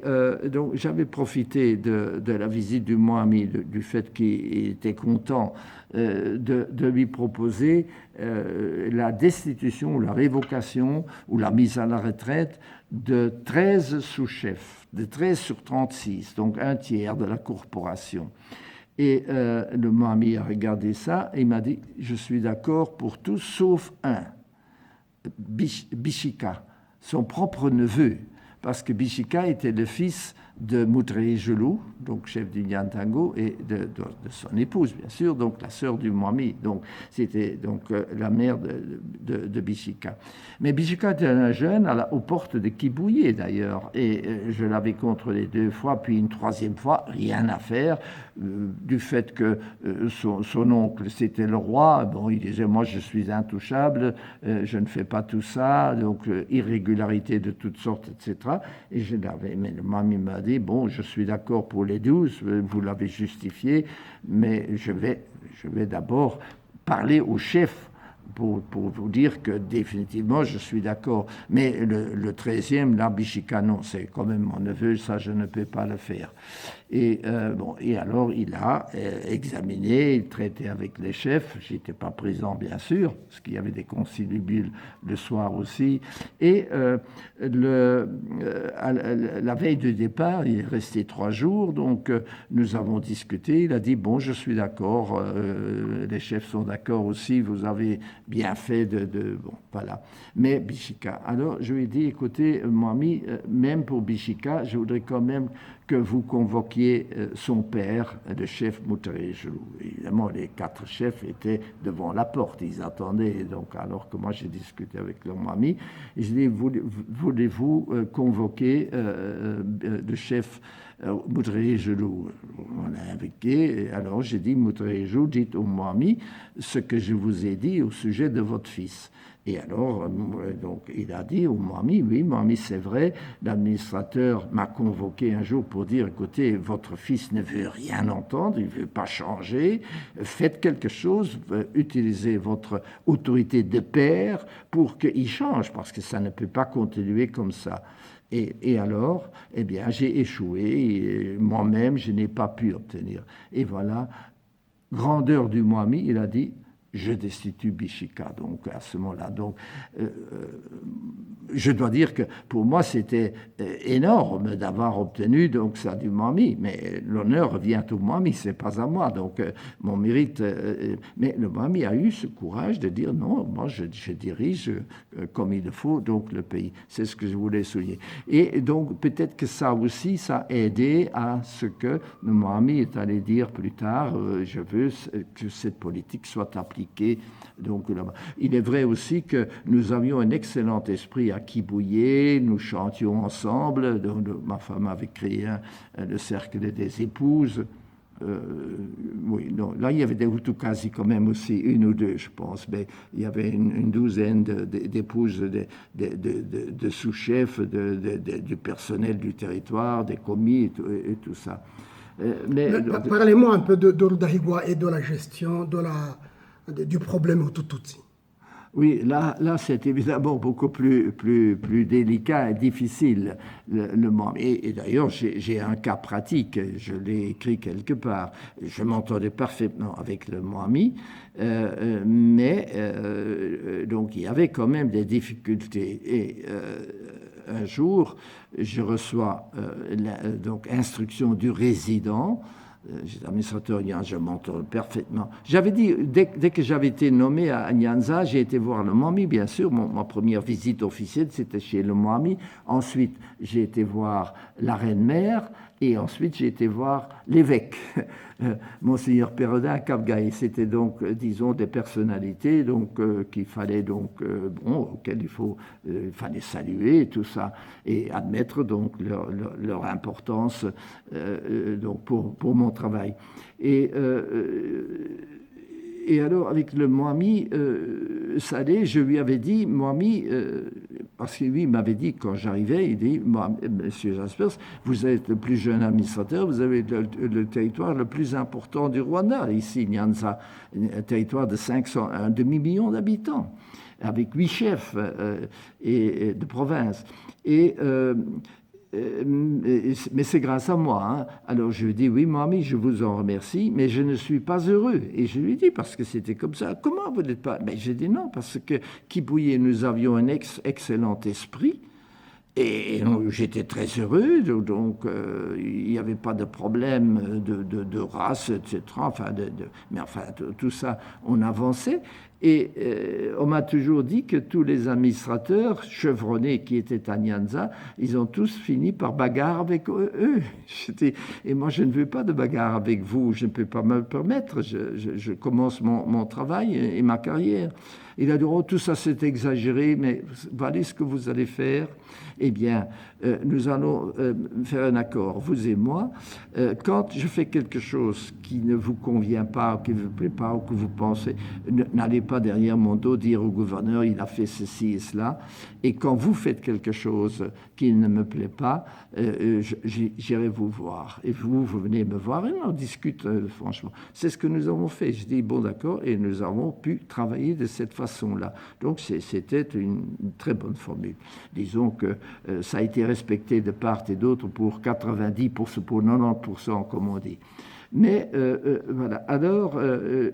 donc j'avais profité de la visite du Mwami, du fait qu'il était content de lui proposer la destitution ou la révocation ou la mise à la retraite de 13 sous-chefs, de 13 sur 36, donc un tiers de la corporation. Et le Mwami a regardé ça et il m'a dit « Je suis d'accord pour tous sauf un, Bishika, son propre neveu, parce que Bishika était le fils de Moutré Gelou, donc chef du Nyantango, et de son épouse, bien sûr, donc la sœur du Mwami. Donc, c'était donc la mère de Bishika. Mais Bishika était un jeune aux portes de Kibouye, d'ailleurs, et je l'avais contrôlé 2 fois, puis une 3e fois, rien à faire, du fait que son oncle, c'était le roi. Bon, il disait, moi, je suis intouchable, je ne fais pas tout ça, donc irrégularité de toutes sortes, etc. Et je l'avais, mais le Mwami m'a dit, bon, je suis d'accord pour les 12, vous l'avez justifié, mais je vais d'abord parler au chef pour vous dire que définitivement je suis d'accord. Mais le 13e, là, Bishika, non, c'est quand même mon neveu, ça je ne peux pas le faire. Et alors il a examiné, il traitait avec les chefs, j'étais pas présent bien sûr, parce qu'il y avait des conciliabules le soir aussi, et la veille du départ, il est resté 3 jours, donc nous avons discuté, il a dit, bon, je suis d'accord, les chefs sont d'accord aussi, vous avez bien fait bon, voilà. Mais Bishika, alors je lui ai dit, écoutez, Mwami, même pour Bishika, je voudrais quand même que vous convoquiez son père, le chef Moutré Gelou. Évidemment, les 4 chefs étaient devant la porte, ils attendaient. Donc, alors que moi, j'ai discuté avec le Mwami, et je dis, voulez-vous convoquer le chef Moutré Gelou? On a invité, et alors j'ai dit, Moutré Gelou, dites au Mwami ce que je vous ai dit au sujet de votre fils. Et alors, donc, il a dit au Mwami, oui, Mwami, c'est vrai, l'administrateur m'a convoqué un jour pour dire, écoutez, votre fils ne veut rien entendre, il ne veut pas changer, faites quelque chose, utilisez votre autorité de père pour qu'il change, parce que ça ne peut pas continuer comme ça. Et alors, eh bien, j'ai échoué, et moi-même, je n'ai pas pu obtenir. Et voilà, grandeur du Mwami, il a dit, je destitue Bishika, donc à ce moment-là. Donc, je dois dire que pour moi, c'était énorme d'avoir obtenu donc ça du Mwami, mais l'honneur revient au Mwami, c'est pas à moi. Donc, mon mérite. Mais le Mwami a eu ce courage de dire non, moi, je dirige comme il le faut donc le pays. C'est ce que je voulais souligner. Et donc, peut-être que ça aussi, ça a aidé à ce que le Mwami est allé dire plus tard, je veux que cette politique soit appliquée. Donc, il est vrai aussi que nous avions un excellent esprit à Kibouye, nous chantions ensemble, donc, ma femme avait créé le cercle des épouses. Oui, non, là il y avait des Hutukazi quand même aussi, 1 ou 2 je pense, mais il y avait une douzaine d'épouses de sous-chefs, du personnel du territoire, des commis et tout ça. Parlez-moi un peu de l'Udahigwa et de la gestion du problème Hutu-Tutsi. Oui, là c'est évidemment beaucoup plus délicat et difficile. Et d'ailleurs, j'ai un cas pratique, je l'ai écrit quelque part. Je m'entendais parfaitement avec le Mwami, mais donc il y avait quand même des difficultés. Et un jour, je reçois donc instruction du résident. J'étais administrateur Nyanza, je m'entends parfaitement. J'avais dit, dès que j'avais été nommé à Nyanza, j'ai été voir le Mwami, bien sûr. Ma première visite officielle, c'était chez le Mwami. Ensuite, j'ai été voir la reine-mère. Et ensuite, j'ai été voir l'évêque, Monseigneur Pérodin Kapgaï. C'était donc, disons, des personnalités donc, qu'il fallait donc, auxquelles il fallait saluer et tout ça, et admettre donc leur importance donc pour mon travail. Et alors, avec le Mwami Saleh, je lui avais dit, Mwami, parce que lui, il m'avait dit, quand j'arrivais, il dit, Monsieur Jaspers, vous êtes le plus jeune administrateur, vous avez le territoire le plus important du Rwanda, ici, Nyanza, un territoire de 1 demi-million d'habitants, avec 8 chefs de province. Mais c'est grâce à moi. Hein. Alors je lui dis, oui, Mwami, je vous en remercie, mais je ne suis pas heureux. Et je lui dis, parce que c'était comme ça. Comment vous n'êtes pas? Mais j'ai dit non, parce que Kibouye, nous avions un excellent esprit. Et j'étais très heureux, donc il n'y avait pas de problème de race, etc. Mais enfin, tout ça, on avançait. Et on m'a toujours dit que tous les administrateurs chevronnés qui étaient à Nyanza, ils ont tous fini par bagarre avec eux. Et moi, je ne veux pas de bagarre avec vous, je ne peux pas me le permettre. Je commence mon travail et ma carrière. Il a dit, oh, tout ça c'est exagéré, mais voilà ce que vous allez faire. Eh bien, nous allons faire un accord, vous et moi. Quand je fais quelque chose qui ne vous convient pas, qui ne vous plaît pas, ou que vous pensez, n'allez pas derrière mon dos dire au gouverneur, il a fait ceci et cela. Et quand vous faites quelque chose qui ne me plaît pas, j'irai vous voir. Et vous venez me voir et on discute franchement. C'est ce que nous avons fait. Je dis, bon d'accord, et nous avons pu travailler de cette façon-là. Donc c'était une très bonne formule. Disons que ça a été respecté de part et d'autre pour 90%, pour 90%, comme on dit. Mais voilà. Alors,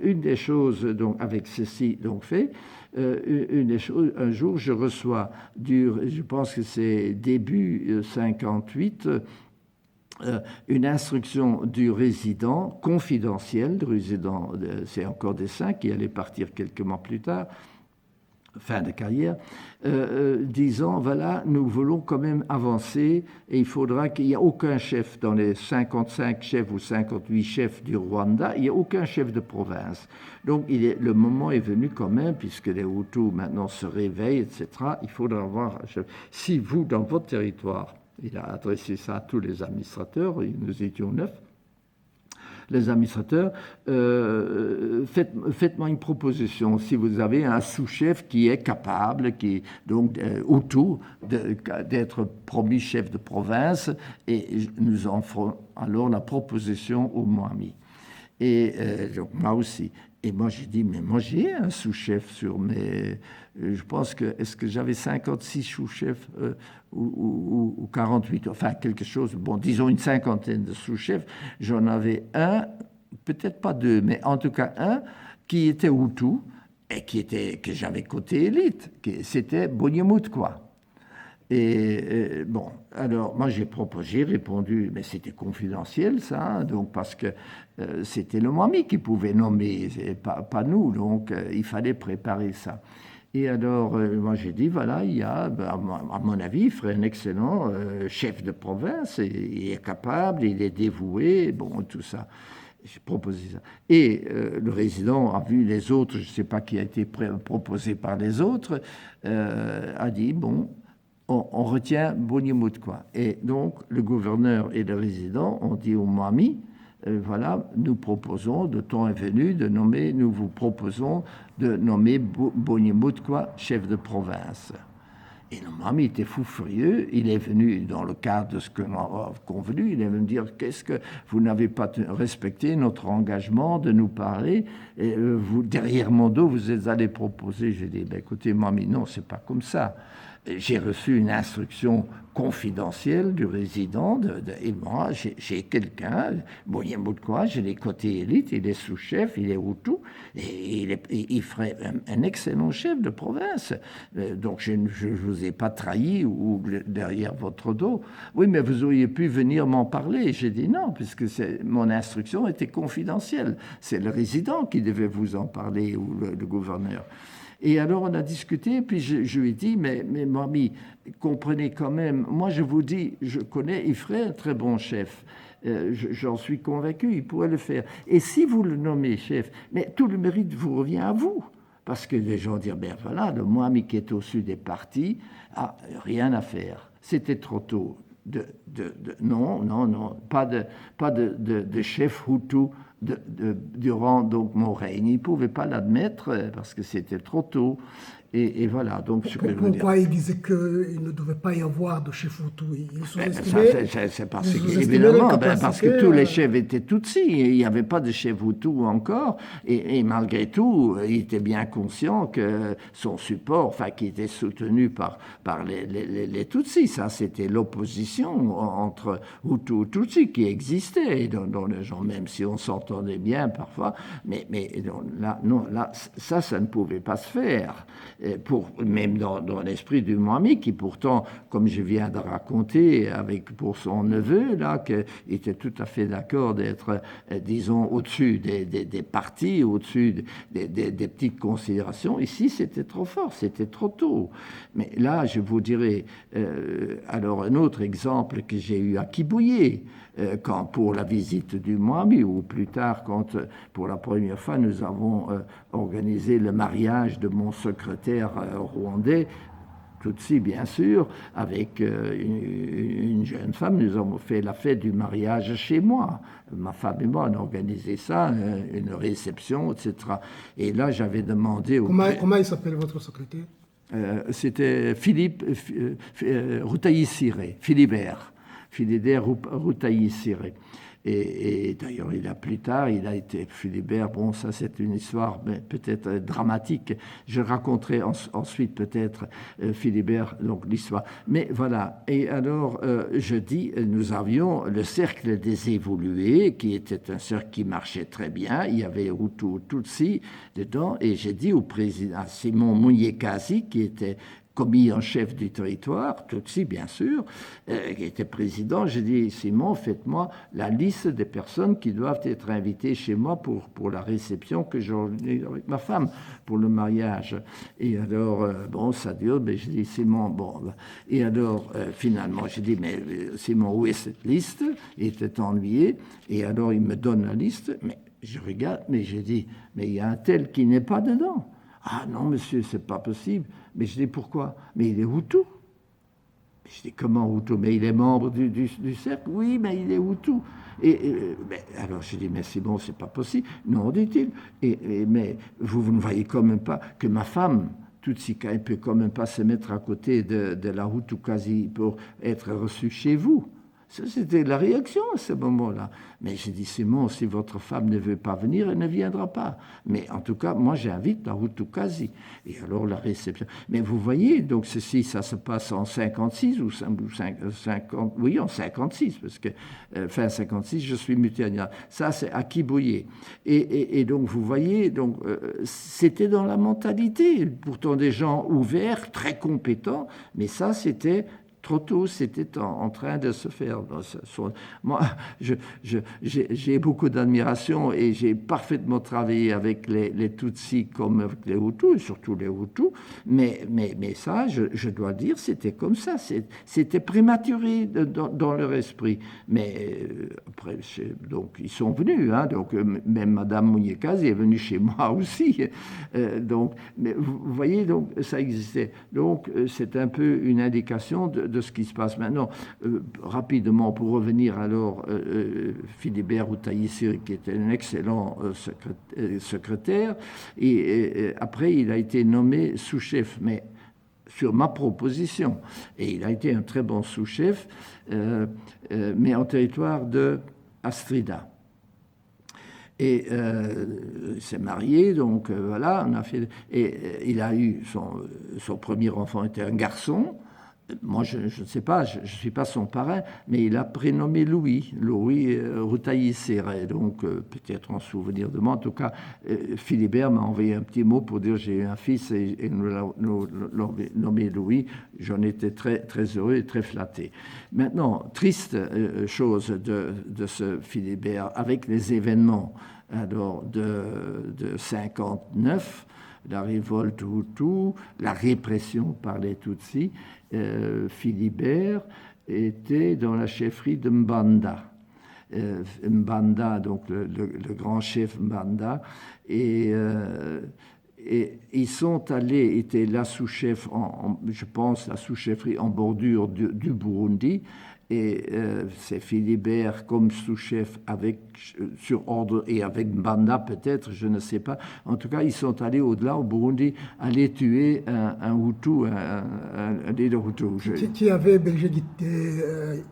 une des choses donc, avec ceci donc fait, une des choses, un jour, je reçois, je pense que c'est début 58, une instruction du résident confidentiel, du résident, c'est encore des saints qui allait partir quelques mois plus tard, fin de carrière, disant, voilà, nous voulons quand même avancer et il faudra qu'il n'y ait aucun chef dans les 55 chefs ou 58 chefs du Rwanda, il n'y a aucun chef de province. Donc le moment est venu quand même, puisque les Hutus maintenant se réveillent, etc., il faudra avoir un chef. Si vous, dans votre territoire, il a adressé ça à tous les administrateurs, nous étions 9, les administrateurs, faites-moi une proposition. Si vous avez un sous-chef qui est capable, qui est donc Hutu, d'être promu chef de province, et nous en ferons alors la proposition au Mwami. Et donc moi aussi. Et moi j'ai dit, mais moi j'ai un sous-chef sur mes... Je pense que, est-ce que j'avais 56 sous-chefs ou 48, enfin quelque chose, bon, disons une cinquantaine de sous-chefs. J'en avais un, peut-être pas deux, mais en tout cas un qui était Hutu et que j'avais côté élite, c'était Bonyemut, quoi. Et bon, alors moi j'ai répondu, mais c'était confidentiel ça, donc parce que c'était le Mwami qui pouvait nommer, pas nous, donc il fallait préparer ça. Et alors, moi j'ai dit, voilà, il y a, à mon avis, il ferait un excellent chef de province, il est capable, il est dévoué, bon, tout ça. J'ai proposé ça. Et le résident a vu les autres, je ne sais pas qui a été proposé par les autres, a dit, bon, on retient Bonyemut, quoi. Et donc, le gouverneur et le résident ont dit au Mwami, voilà, nous proposons, le temps est venu de nommer, nous vous proposons de nommer Bonyemut, quoi, chef de province. Et le Mwami était fou furieux, il est venu, dans le cadre de ce que l'on a convenu, il est venu me dire, qu'est-ce que vous n'avez pas respecté notre engagement de nous parler, et vous, derrière mon dos, vous êtes allé proposer. J'ai dit, ben, écoutez, Mwami, non, c'est pas comme ça. J'ai reçu une instruction confidentielle du résident, et moi, j'ai quelqu'un, Bonyemut, quoi, j'ai les côtés élites, il est sous-chef, il est Hutu, et il ferait un excellent chef de province. Donc, je ne vous ai pas trahi ou derrière votre dos. Oui, mais vous auriez pu venir m'en parler. J'ai dit non, puisque mon instruction était confidentielle. C'est le résident qui devait vous en parler, ou le gouverneur. Et alors on a discuté, puis je lui ai dit, mais Mwami, comprenez quand même, moi je vous dis, je connais, il ferait un très bon chef. J'en suis convaincu, il pourrait le faire. Et si vous le nommez chef, mais tout le mérite vous revient à vous. Parce que les gens disent, ben voilà, le Mwami qui est au-dessus des partis, rien à faire. C'était trop tôt. Non, pas de chef Hutu durant donc mon règne. Il ne pouvait pas l'admettre parce que c'était trop tôt. Et voilà, donc ce que je veux dire. Pourquoi il disait qu'il ne devait pas y avoir de chef Hutu? Il sous-estimait. C'est parce que, évidemment, parce que tous les chefs étaient Tutsis. Il n'y avait pas de chef Hutu encore. Et malgré tout, il était bien conscient que son support, enfin, qui était soutenu par les Tutsis, ça, c'était l'opposition entre Hutu et Tutsi qui existait. Et dont les gens, même si on s'entend s'entendait bien parfois, mais là, ça ne pouvait pas se faire. Même dans l'esprit du Moami, qui pourtant, comme je viens de raconter, pour son neveu, là, qui était tout à fait d'accord d'être, disons, au-dessus des partis, au-dessus des petites considérations. Ici, c'était trop fort, c'était trop tôt. Mais là, je vous dirais, alors un autre exemple que j'ai eu à Kibouye, quand pour la visite du Moami, ou plus tard, quand pour la première fois nous avons organisé le mariage de mon secrétaire rwandais, Tutsi bien sûr, avec une jeune femme, nous avons fait la fête du mariage chez moi. Ma femme et moi, on a organisé ça, une réception, etc. Et là, j'avais demandé... Comment il s'appelle votre secrétaire? C'était Philippe Routaï-Siré, Philibert Routaï-Siré. Et d'ailleurs, plus tard, il a été Philibert. Bon, ça, c'est une histoire peut-être dramatique. Je raconterai ensuite peut-être Philibert, donc l'histoire. Mais voilà. Et alors, je dis, nous avions le cercle des évolués, qui était un cercle qui marchait très bien. Il y avait Hutu Tutsi dedans. Et j'ai dit au président Simon Munyekazi, qui était commis en chef du territoire, Tutsi bien sûr, qui était président, j'ai dit, Simon, faites-moi la liste des personnes qui doivent être invitées chez moi pour la réception que j'organise avec ma femme, pour le mariage. Et alors, bon, ça dure, mais j'ai dit, Simon, bon. Et alors, finalement, j'ai dit, mais Simon, où est cette liste? Il était ennuyé, et alors il me donne la liste, mais je regarde, mais j'ai dit, mais il y a un tel qui n'est pas dedans. Ah non, monsieur, c'est pas possible. Mais je dis, pourquoi? Mais il est Hutu. Je dis, comment Hutu? Mais il est membre du cercle. Oui, mais il est Hutu. Alors je dis, mais c'est bon, c'est pas possible. Non, dit-il. Mais vous ne voyez quand même pas que ma femme, Tutsika, ne peut quand même pas se mettre à côté de la Hutu quasi pour être reçue chez vous. Ça, c'était la réaction à ce moment-là. Mais j'ai dit, Simon, si votre femme ne veut pas venir, elle ne viendra pas. Mais en tout cas, moi, j'invite la Hutu quasi. Et alors, la réception. Mais vous voyez, donc ceci, ça se passe en 56 ou 50, oui, en 56, parce que fin 56, je suis muté à... Ça, c'est à Kibouye. Et donc, vous voyez, donc, c'était dans la mentalité. Pourtant, des gens ouverts, très compétents, mais ça, c'était... Trop tôt, c'était en train de se faire. Moi, j'ai beaucoup d'admiration et j'ai parfaitement travaillé avec les Tutsis comme avec les Hutus, et surtout les Hutus. Mais ça, je dois dire, c'était comme ça. C'était prématuré dans leur esprit. Mais après, donc, ils sont venus. Hein, donc, même Madame Munyekazi est venue chez moi aussi. Donc, mais vous voyez, donc, ça existait. Donc, c'est un peu une indication de ce qui se passe maintenant. Rapidement, pour revenir alors, Philibert Routaï-Siré, qui était un excellent secrétaire, et après, il a été nommé sous-chef, mais sur ma proposition. Et il a été un très bon sous-chef, mais en territoire de Astrida. Et s'est marié, donc voilà, on a fait. Et il a eu son premier enfant était un garçon. Moi, je ne sais pas, je ne suis pas son parrain, mais il a prénommé Louis Routaï-Siré, donc peut-être en souvenir de moi. En tout cas, Philibert m'a envoyé un petit mot pour dire j'ai eu un fils et nous l'avons nommé Louis. J'en étais très, très heureux et très flatté. Maintenant, triste chose de ce Philibert, avec les événements alors, de 59, la révolte Hutu, la répression par les Tutsis, Philibert était dans la chefferie de Mbanda. Mbanda, donc le grand chef Mbanda, et ils sont allés, était la sous-chef, je pense, la sous-chefferie en bordure du Burundi, et c'est Philibert comme sous-chef sur ordre et avec Mbanda peut-être, je ne sais pas. En tout cas, ils sont allés au-delà au Burundi, aller tuer un Hutu, un leader Hutu. Qui avait belgé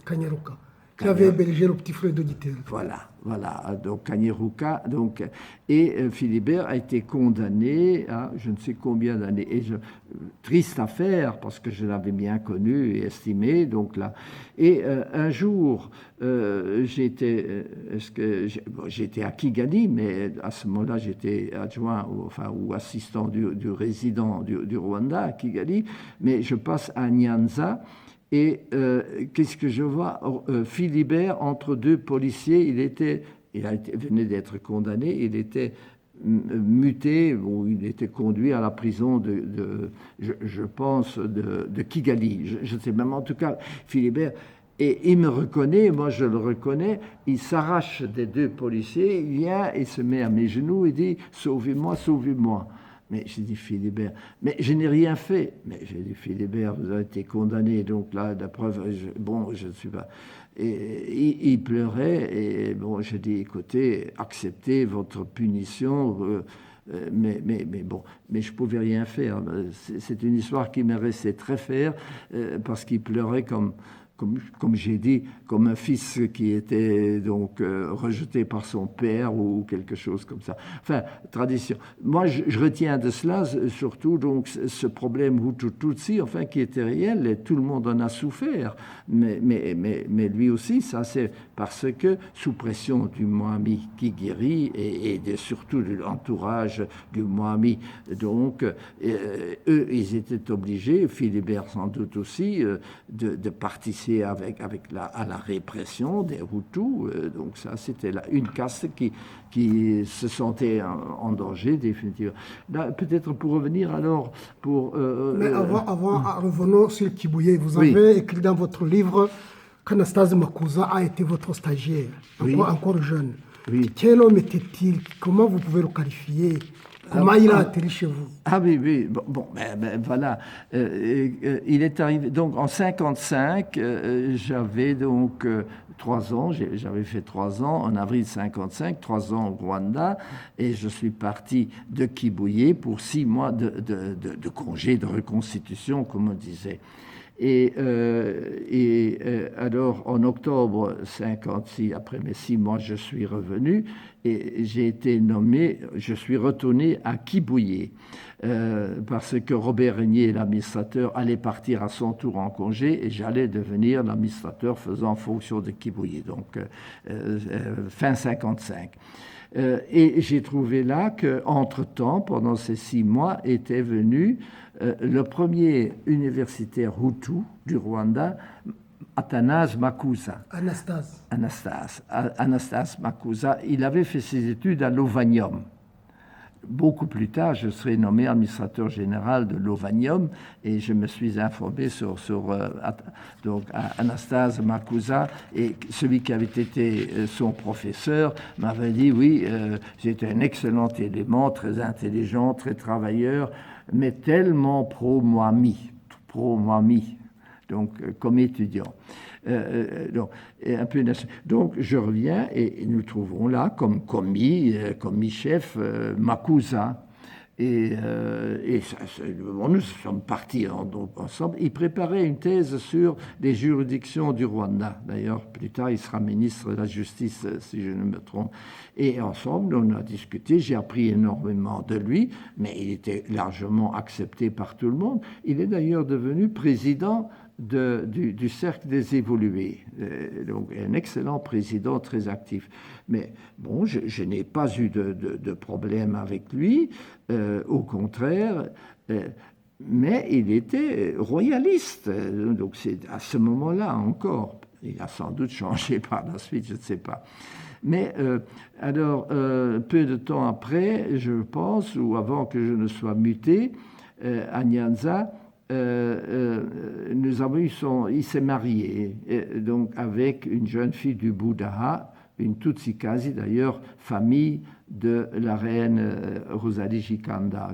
Kanyaruka. Qui avait hébergé le petit frère d'auditeur. Voilà, donc Kanyeruka, et Philibert a été condamné à je ne sais combien d'années. Et triste affaire, parce que je l'avais bien connu et estimé, donc là. Et un jour, j'étais à Kigali, mais à ce moment-là, j'étais adjoint, ou assistant du résident du Rwanda à Kigali, mais je passe à Nyanza. Et qu'est-ce que je vois? Philibert, entre deux policiers, venait d'être condamné, il était muté, ou il était conduit à la prison je pense, de Kigali. Je ne sais même, en tout cas, Philibert, et il me reconnaît, moi je le reconnais, il s'arrache des deux policiers, il vient et se met à mes genoux et dit « Sauvez-moi, sauvez-moi ». Mais j'ai dit, Philibert, mais je n'ai rien fait. Mais j'ai dit, Philibert, vous avez été condamné, donc là, la preuve, je ne suis pas. Et il pleurait, et bon, j'ai dit, écoutez, acceptez votre punition, mais je ne pouvais rien faire. C'est une histoire qui m'est restée très fière, parce qu'il pleurait comme j'ai dit, comme un fils qui était donc rejeté par son père ou quelque chose comme ça. Enfin, tradition. Moi, je retiens de cela surtout donc ce problème Hutu-Tutsi, enfin, qui était réel, et tout le monde en a souffert. Mais lui aussi, ça c'est parce que, sous pression du Moami Kigeri et surtout de l'entourage du Moami, donc, eux, ils étaient obligés, Philibert sans doute aussi, de participer à la répression des Hutus. Donc ça, c'était une caste qui se sentait en danger, définitivement. Là, peut-être pour revenir alors... Mais avant revenons sur le Kibuye. Vous avez écrit dans votre livre qu'Anastase Makuza a été votre stagiaire, encore jeune. Oui. Quel homme était-il? Comment vous pouvez le qualifier? Comment il a atterri chez vous? Ah oui, bon, voilà. Il est arrivé, donc en 55, j'avais donc 3 ans, j'avais fait 3 ans, en avril 55, 3 ans au Rwanda, et je suis parti de Kibuye pour 6 mois de congé de reconstitution, comme on disait. Et alors, en octobre 56, après mes 6 mois, je suis revenu et j'ai été nommé, je suis retourné à Kibuye parce que Robert Régnier, l'administrateur, allait partir à son tour en congé et j'allais devenir l'administrateur faisant fonction de Kibuye, donc fin 55. Et j'ai trouvé là qu'entre-temps, pendant ces 6 mois, était venu le premier universitaire Hutu du Rwanda, Athanase Makuza. Anastase Makuza. Il avait fait ses études à l'Ovanium. Beaucoup plus tard, je serai nommé administrateur général de l'Ovanium et je me suis informé sur donc Anastase Makuza, et celui qui avait été son professeur m'avait dit oui, j'étais un excellent élément, très intelligent, très travailleur, mais tellement pro-Moami, donc comme étudiant. Donc je reviens et nous trouvons là comme commis-chef Makuza. Et nous sommes partis ensemble. Il préparait une thèse sur les juridictions du Rwanda. D'ailleurs, plus tard, il sera ministre de la Justice, si je ne me trompe. Et ensemble, on a discuté. J'ai appris énormément de lui, mais il était largement accepté par tout le monde. Il est d'ailleurs devenu président du Cercle des évolués. Donc, un excellent président, très actif. Mais bon, je n'ai pas eu de problème avec lui, au contraire, mais il était royaliste. Donc, c'est à ce moment-là encore. Il a sans doute changé par la suite, je ne sais pas. Mais alors, peu de temps après, je pense, ou avant que je ne sois muté, à Nyanza, il s'est marié donc avec une jeune fille du Bouddha, une Tutsi-Kazi d'ailleurs, famille de la reine Rosalie Gikanda.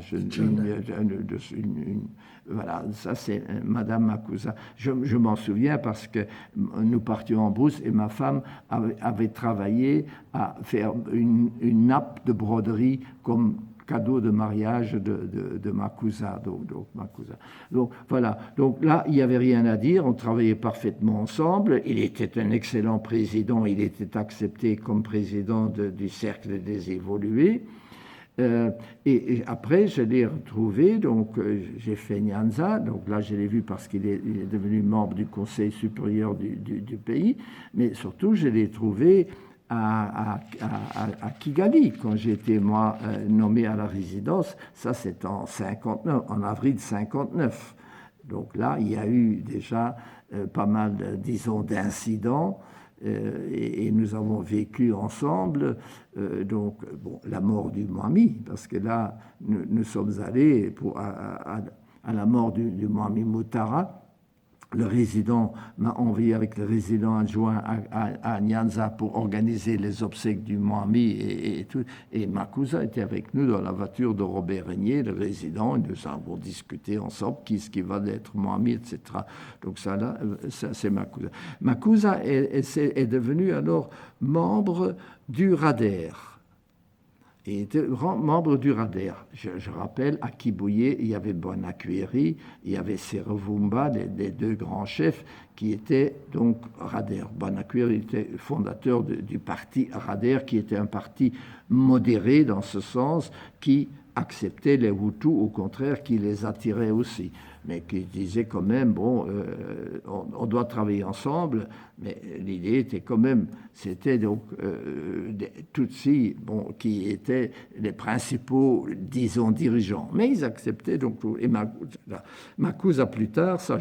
Voilà, ça c'est Madame Makuza. Je m'en souviens parce que nous partions en brousse et ma femme avait travaillé à faire une nappe de broderie comme cadeau de mariage de Makuza. Donc, Makuza. Donc voilà, donc là, il n'y avait rien à dire, on travaillait parfaitement ensemble. Il était un excellent président, il était accepté comme président du Cercle des Évolués. Et après, je l'ai retrouvé, donc j'ai fait Nyanza, donc là je l'ai vu parce qu'il est devenu membre du Conseil supérieur du pays, mais surtout je l'ai trouvé à Kigali, quand j'ai été, moi, nommé à la résidence. Ça, c'est en avril 59. Donc là, il y a eu déjà pas mal, disons, d'incidents. Et nous avons vécu ensemble donc bon, la mort du Mwami, parce que là nous sommes allés à la mort du Mwami Mutara. Le résident m'a envoyé avec le résident adjoint à Nyanza pour organiser les obsèques du Mwami et tout. Et Makuza était avec nous dans la voiture de Robert Régnier, le résident, et nous avons discuté ensemble qui va être Mwami, etc. Donc ça, là, ça c'est Makuza. Makuza est devenu alors membre du RADER. Il était membre du RADER. Je rappelle, à Kibuye, il y avait Bonakueri, il y avait Serevumba, les deux grands chefs qui étaient donc RADER. Bonakueri était fondateur du parti RADER, qui était un parti modéré dans ce sens, qui acceptait les Hutus, au contraire, qui les attirait aussi, mais qui disait quand même, bon, on doit travailler ensemble, mais l'idée était quand même, c'était donc des Tutsis, bon, qui étaient les principaux, disons, dirigeants, mais ils acceptaient donc tout. Et Makuza plus tard, ça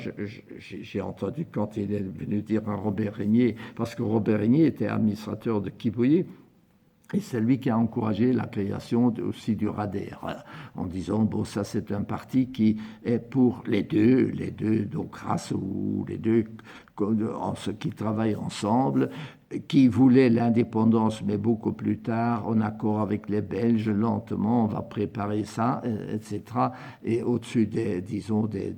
j'ai entendu quand il est venu dire à Robert Régnier, parce que Robert Régnier était administrateur de Kibuye, et c'est lui qui a encouragé la création aussi du RADER, en disant, bon, ça c'est un parti qui est pour les deux, donc races, ou les deux, ceux qui travaillent ensemble, qui voulaient l'indépendance, mais beaucoup plus tard, en accord avec les Belges, lentement, on va préparer ça, etc. Et au-dessus disons, des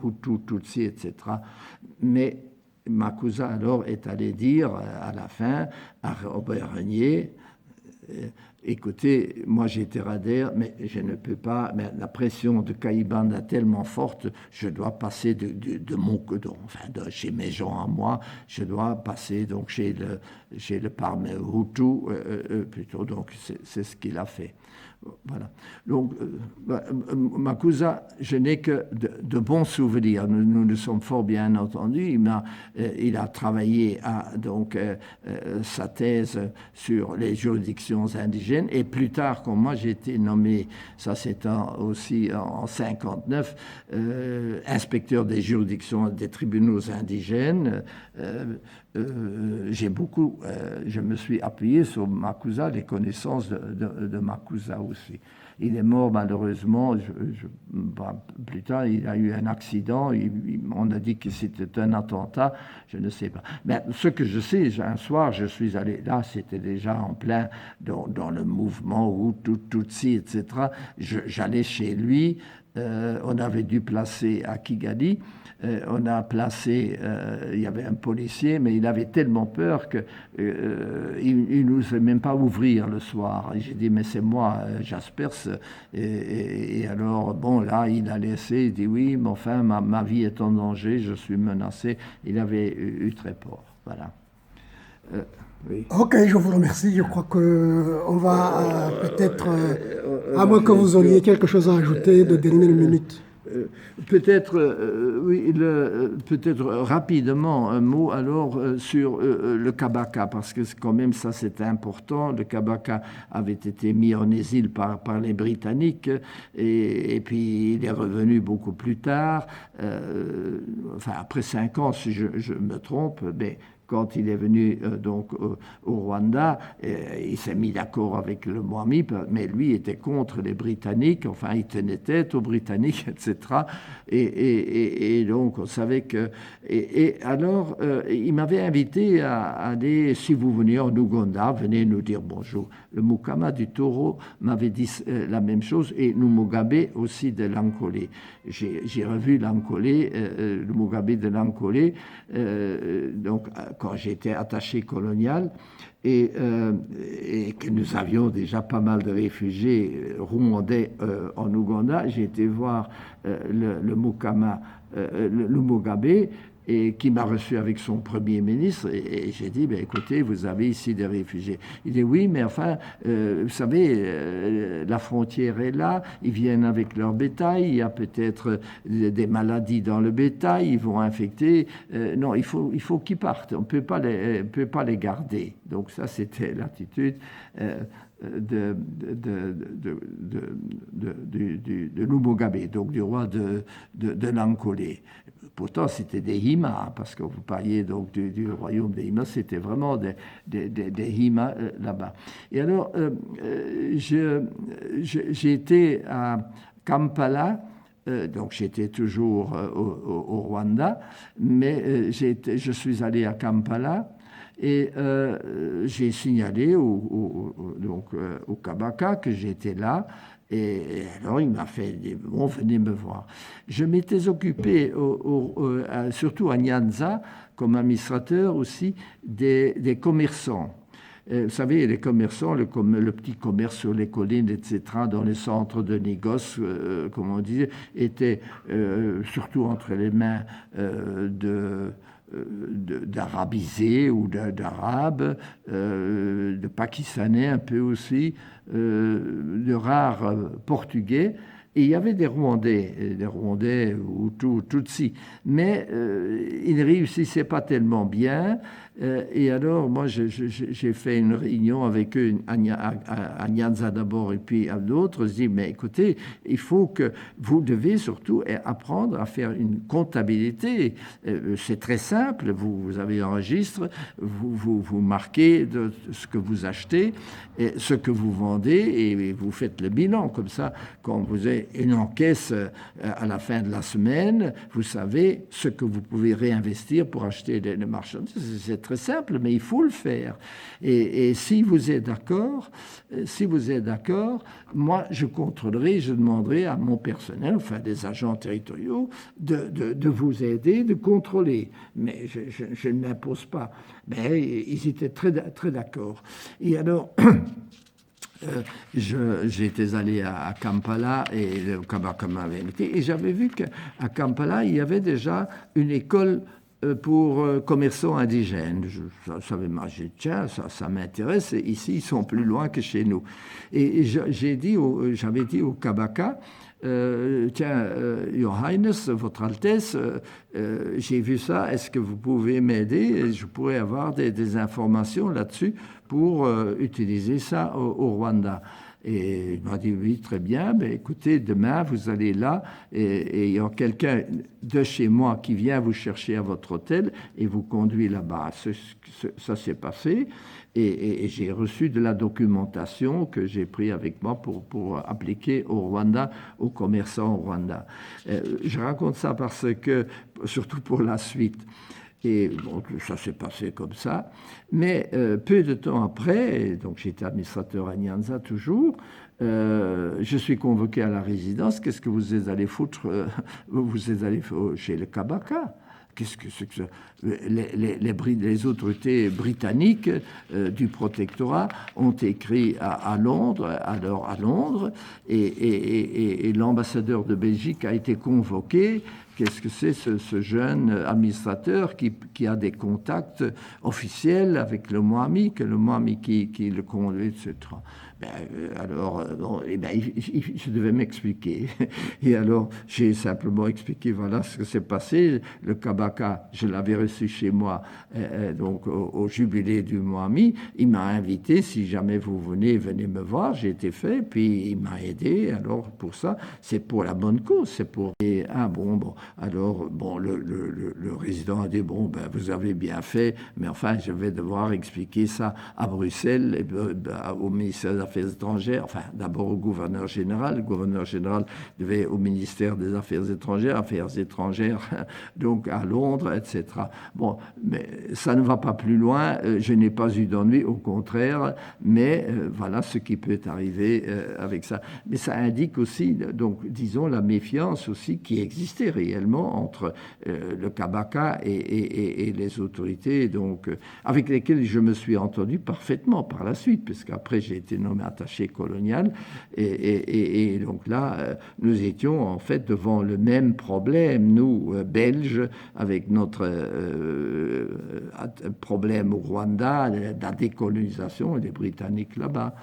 Hutus, Tutsis, etc. Mais Makuza, alors, est allé dire à la fin à Robert Régnier, écoutez, moi j'ai été RADER, mais je ne peux pas, mais la pression de Kayibanda est tellement forte, je dois passer de mon côté, enfin chez mes gens à moi, je dois passer donc chez le Parlement Hutu plutôt, donc c'est ce qu'il a fait. Voilà. Donc, Makuza, je n'ai que de bons souvenirs. Nous nous sommes fort bien entendus. Il a travaillé sa thèse sur les juridictions indigènes. Et plus tard, quand moi j'ai été nommé, ça c'est aussi en 59, inspecteur des juridictions des tribunaux indigènes, je me suis appuyé sur Makuza, les connaissances de Makuza aussi. Il est mort malheureusement, plus tard il a eu un accident, on a dit que c'était un attentat, je ne sais pas. Mais ce que je sais, un soir je suis allé, là c'était déjà en plein dans le mouvement Hutu, Tutsi, etc. J'allais chez lui, on avait dû placer à Kigali, on a placé, il y avait un policier, mais il avait tellement peur qu'il ne nous fait même pas ouvrir le soir. Et j'ai dit, mais c'est moi, Jaspers. Et alors, bon, là, il a laissé, il dit, oui, mais enfin, ma vie est en danger, je suis menacé. Il avait eu très peur. Voilà. Oui. Ok, je vous remercie. Je crois qu'on va peut-être, à moins que vous auriez quelque chose à ajouter, de dernière minute. Peut-être rapidement un mot alors sur le Kabaka, parce que quand même ça c'est important. Le Kabaka avait été mis en exil par les Britanniques et puis il est revenu beaucoup plus tard, enfin après 5 ans si je me trompe, mais quand il est venu au Rwanda, il s'est mis d'accord avec le Mwami, mais lui était contre les Britanniques, enfin il tenait tête aux Britanniques, etc. Et donc on savait que... Et alors il m'avait invité à aller, si vous venez en Ouganda, venez nous dire bonjour. Le Mukama du Taureau m'avait dit la même chose, et le Mugabe aussi de l'Ankolé. J'ai revu l'Ankolé, le Mugabe de l'Ankolé, donc quand j'étais attaché colonial, et que nous avions déjà pas mal de réfugiés rwandais en Ouganda, j'ai été voir le Mugabe, et qui m'a reçu avec son premier ministre, et j'ai dit, ben, écoutez, vous avez ici des réfugiés. Il dit, oui, mais enfin, vous savez, la frontière est là, ils viennent avec leur bétail, il y a peut-être des maladies dans le bétail, ils vont infecter. Non, il faut qu'ils partent, on ne peut pas les garder. Donc ça, c'était l'attitude de Mugabe, donc du roi de l'Ankolé. Pourtant, c'était des Hima, parce que vous parliez donc du royaume des Hima, c'était vraiment des Hima là-bas. Et alors, j'ai été à Kampala, donc j'étais toujours au Rwanda, mais je suis allé à Kampala. Et j'ai signalé au Kabaka que j'étais là. Et alors, il m'a fait bon, venez me voir. Je m'étais occupé, surtout à Nyanza, comme administrateur aussi, des commerçants. Vous savez, les commerçants, le petit commerce sur les collines, etc., dans les centres de négoce, comme on dit, étaient surtout entre les mains d'arabisés ou d'arabes, de pakistanais un peu aussi, de rares portugais. Et il y avait des Rwandais ou Tutsis, mais ils ne réussissaient pas tellement bien. Et alors, moi, j'ai fait une réunion avec eux, à Nyanza d'abord et puis à d'autres. Je dis, mais écoutez, il faut que vous devez surtout apprendre à faire une comptabilité. C'est très simple, vous avez un registre, vous marquez de ce que vous achetez, et ce que vous vendez, et vous faites le bilan. Comme ça, quand vous avez une encaisse à la fin de la semaine, vous savez ce que vous pouvez réinvestir pour acheter des marchandises. C'est très simple, mais il faut le faire. Et si vous êtes d'accord, moi, je contrôlerai, je demanderai à mon personnel, enfin des agents territoriaux, de vous aider, de contrôler. Mais je ne m'impose pas. Mais ils étaient très, très d'accord. Et alors... j'étais allé à Kampala et le Kabaka m'avait invité, et j'avais vu qu'à Kampala, il y avait déjà une école pour commerçants indigènes. Je savais, j'ai dit, tiens, ça m'intéresse, et ici, ils sont plus loin que chez nous. Et j'avais dit au Kabaka, tiens, Your Highness, Votre Altesse, j'ai vu ça, est-ce que vous pouvez m'aider? Je pourrais avoir des informations là-dessus pour utiliser ça au Rwanda. Et il m'a dit, oui, très bien, ben, écoutez, demain, vous allez là, et il y a quelqu'un de chez moi qui vient vous chercher à votre hôtel et vous conduit là-bas. Ça s'est passé, et j'ai reçu de la documentation que j'ai pris avec moi pour appliquer au Rwanda, aux commerçants au Rwanda. Je raconte ça parce que, surtout pour la suite, et bon, ça s'est passé comme ça. Mais peu de temps après, donc j'étais administrateur à Nyanza toujours, je suis convoqué à la résidence. Qu'est-ce que vous êtes allé foutre? Vous êtes allé chez le Kabaka. Qu'est-ce que c'est que ça? Les autorités britanniques du protectorat ont écrit à Londres, à Londres, et l'ambassadeur de Belgique a été convoqué. Qu'est-ce que c'est ce jeune administrateur qui a des contacts officiels avec le Mwami, que le Mwami qui le conduit, etc. Alors, je devais m'expliquer. Et alors, j'ai simplement expliqué, voilà ce que s'est passé. Le Kabaka, je l'avais reçu chez moi, donc au jubilé du Mwami. Il m'a invité, si jamais vous venez me voir. J'ai été fait, puis il m'a aidé. Alors, pour ça, c'est pour la bonne cause. C'est pour... Et, alors, le résident a dit, vous avez bien fait, mais enfin, je vais devoir expliquer ça à Bruxelles, au ministère des Affaires étrangères, enfin, d'abord au gouverneur général. Le gouverneur général devait au ministère des Affaires étrangères, donc à Londres, etc. Bon, mais ça ne va pas plus loin. Je n'ai pas eu d'ennui, au contraire, mais voilà ce qui peut arriver avec ça. Mais ça indique aussi, donc, disons, la méfiance aussi qui existait réellement réellement entre le Kabaka et les autorités, donc, avec lesquelles je me suis entendu parfaitement par la suite, puisqu'après j'ai été nommé attaché colonial, et donc là, nous étions en fait devant le même problème, nous, Belges, avec notre problème au Rwanda, la décolonisation, et les Britanniques là-bas.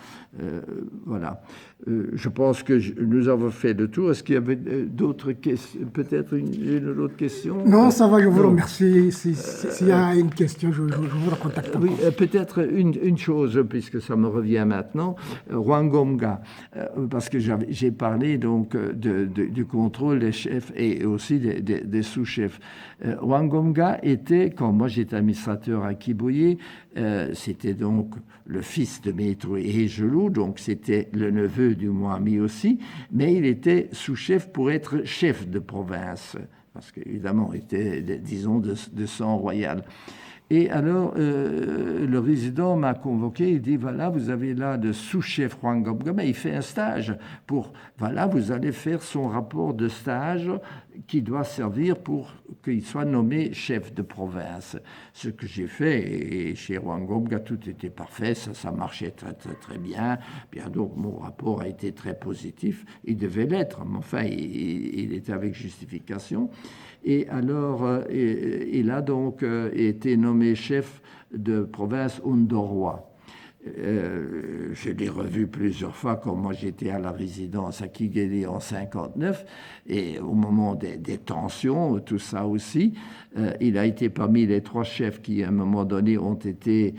Voilà. Je pense que nous avons fait le tour. Est-ce qu'il y avait d'autres questions? Peut-être une autre question? Non, ça va, je vous remercie. S'il y a une question, je vous recontacte. Oui, peut-être une chose, puisque ça me revient maintenant. Rwangomga, parce que j'ai parlé donc du contrôle des chefs et aussi des sous-chefs. Rwangomga était, quand moi j'étais administrateur à Kibuye, c'était donc le fils de Maître Ejelou, donc c'était le neveu du Mwami aussi, mais il était sous-chef pour être chef de province, parce qu'évidemment il était, disons, de sang royal. Et alors, le résident m'a convoqué, il dit, voilà, vous avez là le sous-chef Rwangomga, mais il fait un stage pour, voilà, vous allez faire son rapport de stage qui doit servir pour qu'il soit nommé chef de province. Ce que j'ai fait, et chez Rwangomga, tout était parfait, ça marchait très, très, très bien. Bien donc, mon rapport a été très positif. Il devait l'être, mais enfin, il était avec justification. Et alors, il a donc été nommé chef de province Undorwa. Je l'ai revu plusieurs fois quand moi j'étais à la résidence à Kigali en 59 et au moment des tensions, tout ça aussi, il a été parmi les 3 chefs qui à un moment donné ont été,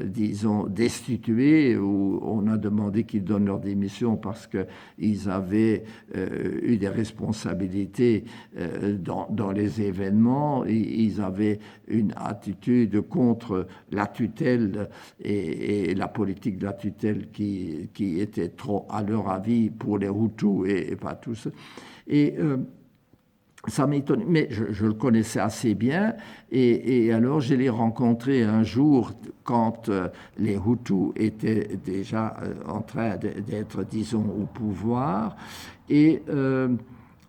disons, destitués ou on a demandé qu'ils donnent leur démission parce qu'ils avaient eu des responsabilités dans les événements, ils avaient une attitude contre la tutelle et la politique de la tutelle qui était trop, à leur avis, pour les Hutus et pas tous. Et ça m'étonne, mais je le connaissais assez bien, et alors je l'ai rencontré un jour quand les Hutus étaient déjà en train d'être, disons, au pouvoir, et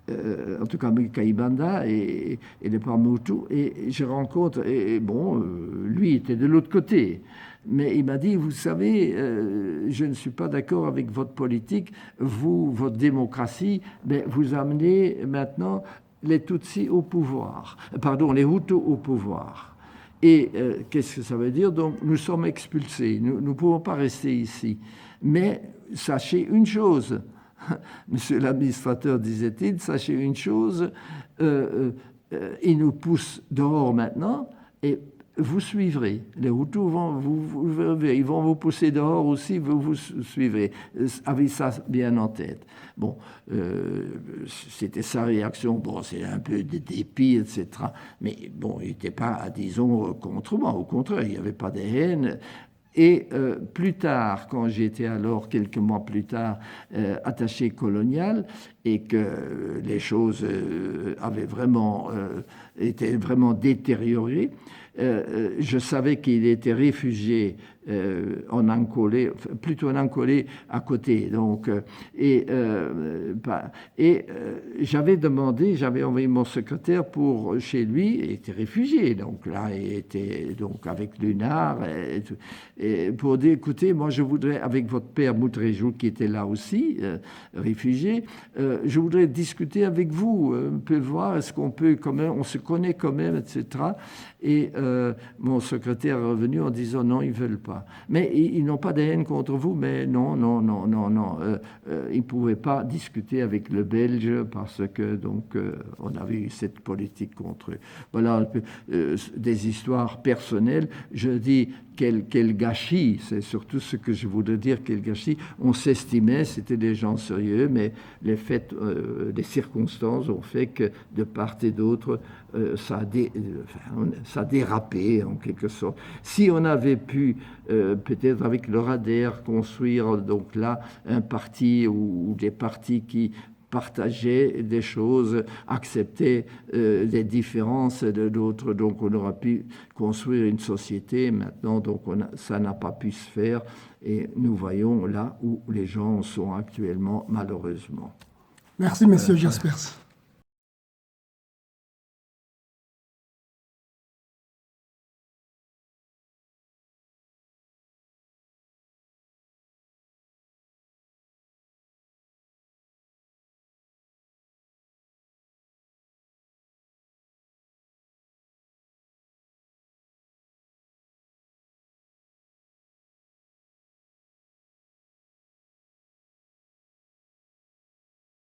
en tout cas Kaibanda et les Hutus, et je rencontre, et bon, lui était de l'autre côté. Mais il m'a dit, vous savez, je ne suis pas d'accord avec votre politique, votre démocratie, mais vous amenez maintenant les Tutsis au pouvoir, pardon, les Hutus au pouvoir. Et qu'est-ce que ça veut dire? Donc, nous sommes expulsés, nous ne pouvons pas rester ici. Mais sachez une chose, monsieur l'administrateur, disait-il, sachez une chose, ils nous poussent dehors maintenant, et vous suivrez. Les Hutus ils vont vous pousser dehors aussi, vous suivrez. Avez ça bien en tête. Bon, c'était sa réaction. Bon, c'est un peu de dépit, etc. Mais bon, il n'était pas, disons, contre moi. Au contraire, il n'y avait pas de haine. Et plus tard, quand j'étais alors, quelques mois plus tard, attaché colonial, et que les choses avaient vraiment été vraiment détériorées, je savais qu'il était réfugié en Ancolé, plutôt en Ancolé à côté. Donc, j'avais demandé, j'avais envoyé mon secrétaire pour chez lui, il était réfugié. Donc là, il était donc avec Lunar, et pour dire, écoutez, moi je voudrais, avec votre père Moutrejou qui était là aussi, réfugié, je voudrais discuter avec vous, un peu voir, est-ce qu'on peut quand même, on se connaît quand même, etc. Et mon secrétaire est revenu en disant non, ils ne veulent pas. Mais ils n'ont pas de haine contre vous, mais non. Ils ne pouvaient pas discuter avec le Belge parce que donc on avait eu cette politique contre eux. Voilà des histoires personnelles. Je dis quel gâchis, c'est surtout ce que je voudrais dire, quel gâchis. On s'estimait, c'était des gens sérieux, mais les faits, les circonstances ont fait que de part et d'autre, ça a dérapé en quelque sorte. Si on avait pu, peut-être avec le RADER, construire donc là un parti ou des partis qui partager des choses, accepter des différences de d'autres. Donc on aura pu construire une société. Maintenant, donc ça n'a pas pu se faire. Et nous voyons là où les gens sont actuellement, malheureusement. Merci, monsieur Jaspers.